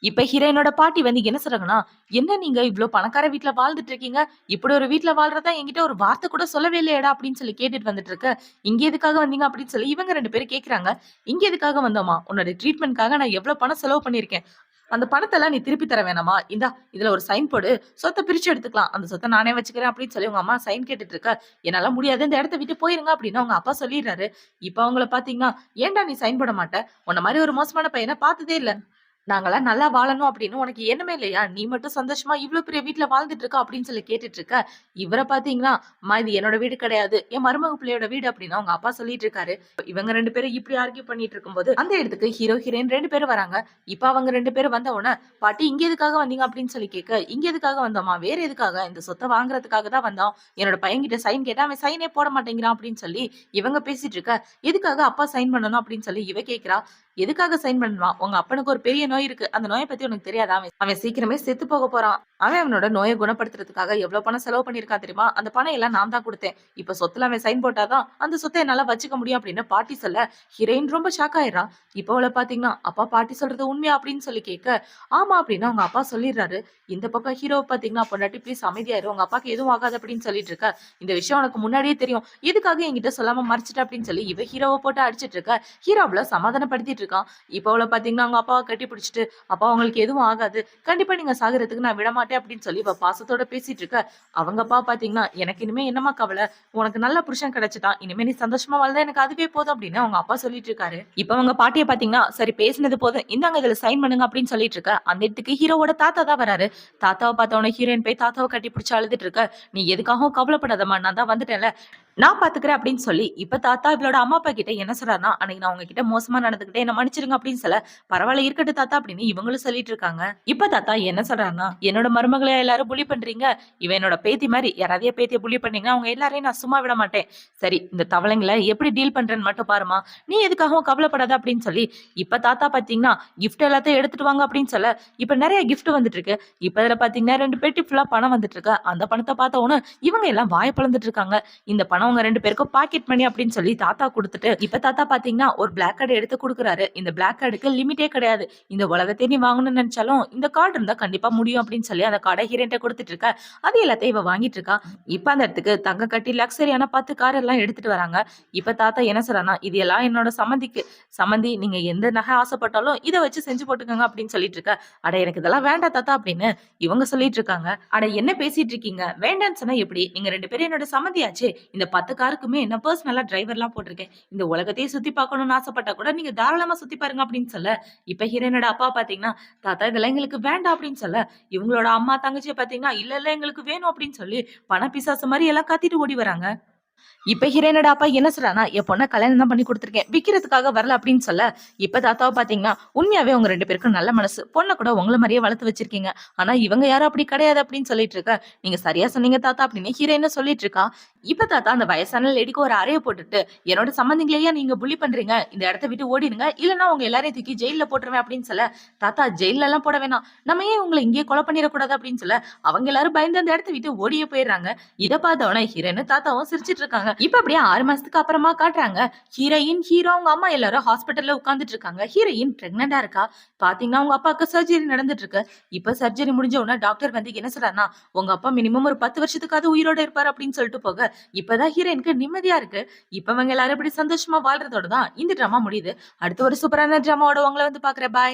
இப்ப ஹீரோயினோட பாட்டி வந்து என்ன சொல்றாங்கன்னா, "என்ன நீங்க இவ்ளோ பணக்கார வீட்ல வாழ்ந்துட்டு இருக்கீங்க. இப்படி ஒரு வீட்ல வாழ்றதா என்கிட்ட ஒரு வார்த்தை கூட சொல்லவே இல்லையேடா" அப்படின்னு சொல்லி கேட்டுட்டு வந்துட்டு இருக்க. "இங்க எதுக்காக வந்தீங்க?" அப்படின்னு சொல்லி இவங்க 2 பேரும் கேட்கறாங்க. "இங்க எதுக்காக வந்தோமா? உன்னோட ட்ரீட்மெண்ட்காக நான் எவ்ளோ பணம் செலவு பண்ணியிருக்கேன். அந்த பணத்தெல்லாம் நீ திருப்பி தர வேணாமா? இந்தா இதுல ஒரு சைன் போடு. சொத்த பிரிச்சு எடுத்துக்கலாம். அந்த சொத்த நானே வச்சுக்கிறேன்" அப்படின்னு சொல்லி உங்க அம்மா சைன் கேட்டுட்டு இருக்க. "என்னால முடியாது. இந்த இடத்த விட்டு போயிருங்க" அப்படின்னு அவங்க அப்பா சொல்லிடுறாரு. இப்ப அவங்கள பாத்தீங்கன்னா, "ஏன்டா நீ சைன் போட மாட்ட? உன்ன மாரி ஒரு மோசமான பையன பார்த்ததே இல்ல. நாங்கலாம் நல்லா வாழணும் அப்படின்னு உனக்கு எண்ணமே இல்லையா? நீ மட்டும் சந்தோஷமா இவ்ளோ பெரிய வீட்ல வாழ்ந்துட்டு இருக்க" அப்படின்னு சொல்லி கேட்டுட்டு இருக்க. இவர பாத்தீங்கன்னா, "அம்மா இது என்னோட வீடு கிடையாது. என் மருமக பிள்ளையோட வீடு" அப்படின்னு அவங்க அப்பா சொல்லிட்டு இருக்காரு. இவங்க 2 பேரும் இப்படி ஆர்கியூ பண்ணிட்டு இருக்கும்போது, அந்த இடத்துக்கு ஹீரோ, ஹீரோயின் 2 பேரும் வராங்க. இப்ப அவங்க 2 பேரும் வந்த உடனே, "பாட்டி இங்க எதுக்காக வந்தீங்க?" அப்படின்னு சொல்லி கேட்க, "இங்க எதுக்காக வந்தோமா? வேற எதுக்காக? இந்த சொத்த வாங்குறதுக்காக தான் வந்தோம். என்னோட பையன்கிட்ட சைன் கேட்டா அவன் சைனே போட மாட்டேங்கிறான்" அப்படின்னு சொல்லி இவங்க பேசிட்டு இருக்க. "எதுக்காக அப்பா சைன் பண்ணணும்?" அப்படின்னு சொல்லி இவ கேட்கிறா. "எதுக்காக சைன் பண்ணணுமா? உங்க அப்பனுக்கு ஒரு பெரிய நோய் இருக்கு. அந்த நோய பத்தி உனக்கு தெரியாதா? அவன் அவன் சீக்கிரமே செத்து போக போறான். அவன் அவனோட நோய குணப்படுத்துறதுக்காக எவ்வளவு பணம் செலவு பண்ணியிருக்கான் தெரியுமா? அந்த பணம் எல்லாம் நான் தான் குடுத்தேன். இப்ப சொத்துல அவன் சைன் போட்டா தான் அந்த சொத்த என்னால வச்சுக்க முடியும்" அப்படின்னு பாட்டி சொல்ல, ஹீரோயின் ரொம்ப ஷாக் ஆயிடுறா. இப்ப அவள பாத்தீங்கன்னா, "அப்பா பாட்டி சொல்றது உண்மையா?" அப்படின்னு சொல்லி கேட்க, "ஆமா" அப்படின்னு அவங்க அப்பா சொல்லிடுறாரு. இந்த பக்கம் ஹீரோவ பாத்தீங்கன்னா, "பொண்டாட்டி ப்ளீஸ் அமைதியாயிரு. உங்க அப்பாக்கு எதுவும் ஆகாது" அப்படின்னு சொல்லிட்டு இருக்க. "இந்த விஷயம் உனக்கு முன்னாடியே தெரியும். எதுக்காக என்கிட்ட சொல்லாம மறைச்சிட்ட?" அப்படின்னு சொல்லி இவ ஹீரோவ போட்டு அடிச்சிட்டு இருக்க. ஹீரோ அவள சமாதானப்படுத்திட்டு இருக்கான். இப்ப அவள பாத்தீங்கன்னா, அவங்க அப்பாவ கட்டி பிடிச்சுட்டு, "அப்பா உங்களுக்கு எதுவும் ஆகாது. கண்டிப்பா நீங்க சாகுறதுக்கு நான் விடமாட்டேன்" அப்படின்னு சொல்லி இவ பாசத்தோட பேசிட்டு இருக்க. அவங்க அப்பா பாத்தீங்கன்னா, "எனக்கு இனிமே என்னம்மா கவலை? உனக்கு நல்ல புருஷன் கிடைச்சுட்டான். இனிமே நீ சந்தோஷமா வாழ்ந்தா எனக்கு அதுவே போதும்" அப்படின்னு அவங்க அப்பா சொல்லிட்டு இருக்காரு. இப்ப அவங்க பாட்டிய பாத்தீங்கன்னா, "சரி பேசினது போதும். இந்தாங்க இதுல சைன் பண்ணுங்க" அப்படின்னு சொல்லிட்டு இருக்க. அந்த இடத்துக்கு ஹீரோவோட தாத்தா தான் வராரு. தாத்தாவ பார்த்த உடனே ஹீரோயின் போய் தாத்தாவ கட்டி பிடிச்சு அழுதுட்டு இருக்க. "நீ எதுக்காகவும் கவலைப்படாதம்மா. நான் தான் வந்துட்டேன்ல. நான் பாத்துக்கிறேன்" அப்படின்னு சொல்லி இப்ப தாத்தா இவளோட அம்மா அப்பா கிட்ட என்ன சொல்றாருன்னா, "அன்னைக்கு நான் உங்ககிட்ட மோசமா நடந்துக்கிட்டேன். என்ன மன்னிச்சிடுங்க" அப்படின்னு சொல்ல, "பரவாயில்ல இருக்கட்டும் தாத்தா" அப்படின்னு இவங்களும் சொல்லிட்டு இருக்காங்க. இப்ப தாத்தா என்ன சொல்றாருன்னா, "என்னோட மருமகள எல்லாரும் புலி பண்றீங்க. இவ என்னோட பேத்தி மாரி. யாராவது என் பேத்திய புலி பண்ணீங்கன்னா அவங்க எல்லாரையும் நான் சும்மா விட மாட்டேன். சரி இந்த தவளைங்கள எப்படி டீல் பண்றேன்னு மட்டும் பாரும்மா. நீ எதுக்காகவும் கவலைப்படாத" அப்படின்னு சொல்லி இப்ப தாத்தா பாத்தீங்கன்னா, கிஃப்ட் எல்லாத்தையும் எடுத்துட்டு வாங்க அப்படின்னு சொல்ல, இப்ப நெறைய கிஃப்ட் வந்துட்டு இருக்கு. இப்ப இதுல பாத்தீங்கன்னா 2 பெட்டி ஃபுல்லா பணம் வந்துட்டு இருக்கு. அந்த பணத்த பார்த்த உடனே இவங்க எல்லாம் வாய பொளந்துட்டு இருக்காங்க. இந்த பணம் உங்க 2 பேருக்கும் பாக்கெட் மணி அப்படின்னு சொல்லி தாத்தா குடுத்துட்டு, இப்ப தாத்தா பாத்தீங்கன்னா ஒரு பிளாக் கார்டு எடுத்து குடுக்குறாரு. இந்த பிளாக் கார்டுக்கு லிமிட்டே கிடையாது. இந்த உலகத்தையே நீ வாங்கணும்னு நினைச்சாலும் இந்த கார்டு இருந்தா கண்டிப்பா முடியும் அப்படின்னு சொல்லி அந்த கார்டை ஹீரோயின்ட்ட குடுத்துட்டு இருக்க. அது எல்லாத்தையும் இவ வாங்கிட்டு இருக்கா. இப்ப அந்த இடத்துக்கு தங்க கட்டி லக்ஸரியான 10 கார் எல்லாம் எடுத்துட்டு வராங்க. இப்ப தாத்தா என்ன சொல்றான்னா, "இது எல்லாம் என்னோட சம்மந்திக்கு. சம்மந்தி நீங்க எந்த நகை ஆசைப்பட்டாலும் இத வச்சு செஞ்சு போட்டுக்கோங்க" அப்படின்னு சொல்லிட்டு இருக்க. "அட எனக்கு இதெல்லாம் வேண்டாம் தாத்தா" அப்படின்னு இவங்க சொல்லிட்டு இருக்காங்க. "அட என்ன பேசிட்டு இருக்கீங்க? வேண்டான்னு சொன்னா எப்படி? நீங்க 2 பேரும் என்னோட சம்மந்தியாச்சே. இந்த 10 காருக்குமே நான் பர்சனலா டிரைவர்லாம் போட்டிருக்கேன். இந்த உலகத்தையே சுத்தி பார்க்கணும்னு ஆசைப்பட்டா கூட நீங்க தாராளமா சுத்தி பாருங்க" அப்படின்னு சொல்ல, இப்ப ஹீரோயினோட அப்பா பாத்தீங்கன்னா, "தாத்தா இதெல்லாம் எங்களுக்கு வேண்டாம்" அப்படின்னு சொல்ல, இவங்களோட அம்மா தங்கச்சிய பாத்தீங்கன்னா, "இல்ல இல்ல எங்களுக்கு வேணும்" அப்படின்னு சொல்லி பண பிசாசு மாரி எல்லாம் கத்திட்டு ஓடி வராங்க. இப்ப ஹீரோயினோட அப்பா என்ன சொல்றானா, என் பொண்ண கல்யாணம் தான் பண்ணி குடுத்துருக்கேன். விக்கிறதுக்காக வரல அப்படின்னு சொல்ல, இப்ப தாத்தாவ பாத்தீங்கன்னா, உண்மையாவே உங்க 2 பேருக்கும் நல்ல மனசு. பொண்ண கூட உங்கள மாரியே வளர்த்து வச்சிருக்கீங்க. ஆனா இவங்க யாரும் அப்படி கிடையாது அப்படின்னு சொல்லிட்டு இருக்க. நீங்க சரியா சொன்னீங்க தாத்தா அப்படின்னு ஹீரோயினும் சொல்லிட்டு இருக்கா. இப்ப தாத்தா அந்த வயசான லேடிக்கு ஒரு அறைய போட்டுட்டு, என்னோட சம்பந்திங்களையா நீங்க புல்லி பண்றீங்க? இந்த இடத்த விட்டு ஓடிடுங்க. இல்லன்னா உங்க எல்லாரையும் தூக்கி ஜெயில்ல போட்டுருவேன் அப்படின்னு சொல்ல, தாத்தா ஜெயில்ல எல்லாம் போட வேணாம். நம்ம ஏன் உங்கள இங்கேயே கொலை பண்ணிறக்கூடாது அப்படின்னு சொல்ல, அவங்க எல்லாரும் பயந்து அந்த இடத்த விட்டு ஓடியே போயிடுறாங்க. இத பார்த்தவொடனே ஹீரோயின் தாத்தாவும் சிரிச்சிட்டு இருக்காங்க. இப்ப அப்படியே 6 மாசத்துக்கு அப்புறமா காட்டுறாங்க. ஹீரோயின், ஹீரோ அவங்க அம்மா எல்லாரும் ஹாஸ்பிடல்ல உட்கார்ந்துட்டு இருக்காங்க. ஹீரோயின் பிரெக்னன்ட்டா இருக்கா. பாத்தீங்கன்னா உங்க அப்பாவுக்கு சர்ஜரி நடந்துட்டு இருக்கு. இப்ப சர்ஜரி முடிஞ்ச உடனே டாக்டர் வந்து என்ன சொல்றாருன்னா, உங்க அப்பா மினிமம் ஒரு 10 வருஷத்துக்காவது உயிரோட இருப்பாரு அப்படின்னு சொல்லிட்டு போக, இப்பதான் ஹீரோயினுக்கு நிம்மதியா இருக்கு. இப்ப இவங்க எல்லாரும் இப்படி சந்தோஷமா வாழ்றதோட தான் இந்த டிராமா முடியுது. அடுத்து ஒரு சூப்பரான டிராமாவோட உங்கள வந்து பாக்குறேன். பாய்.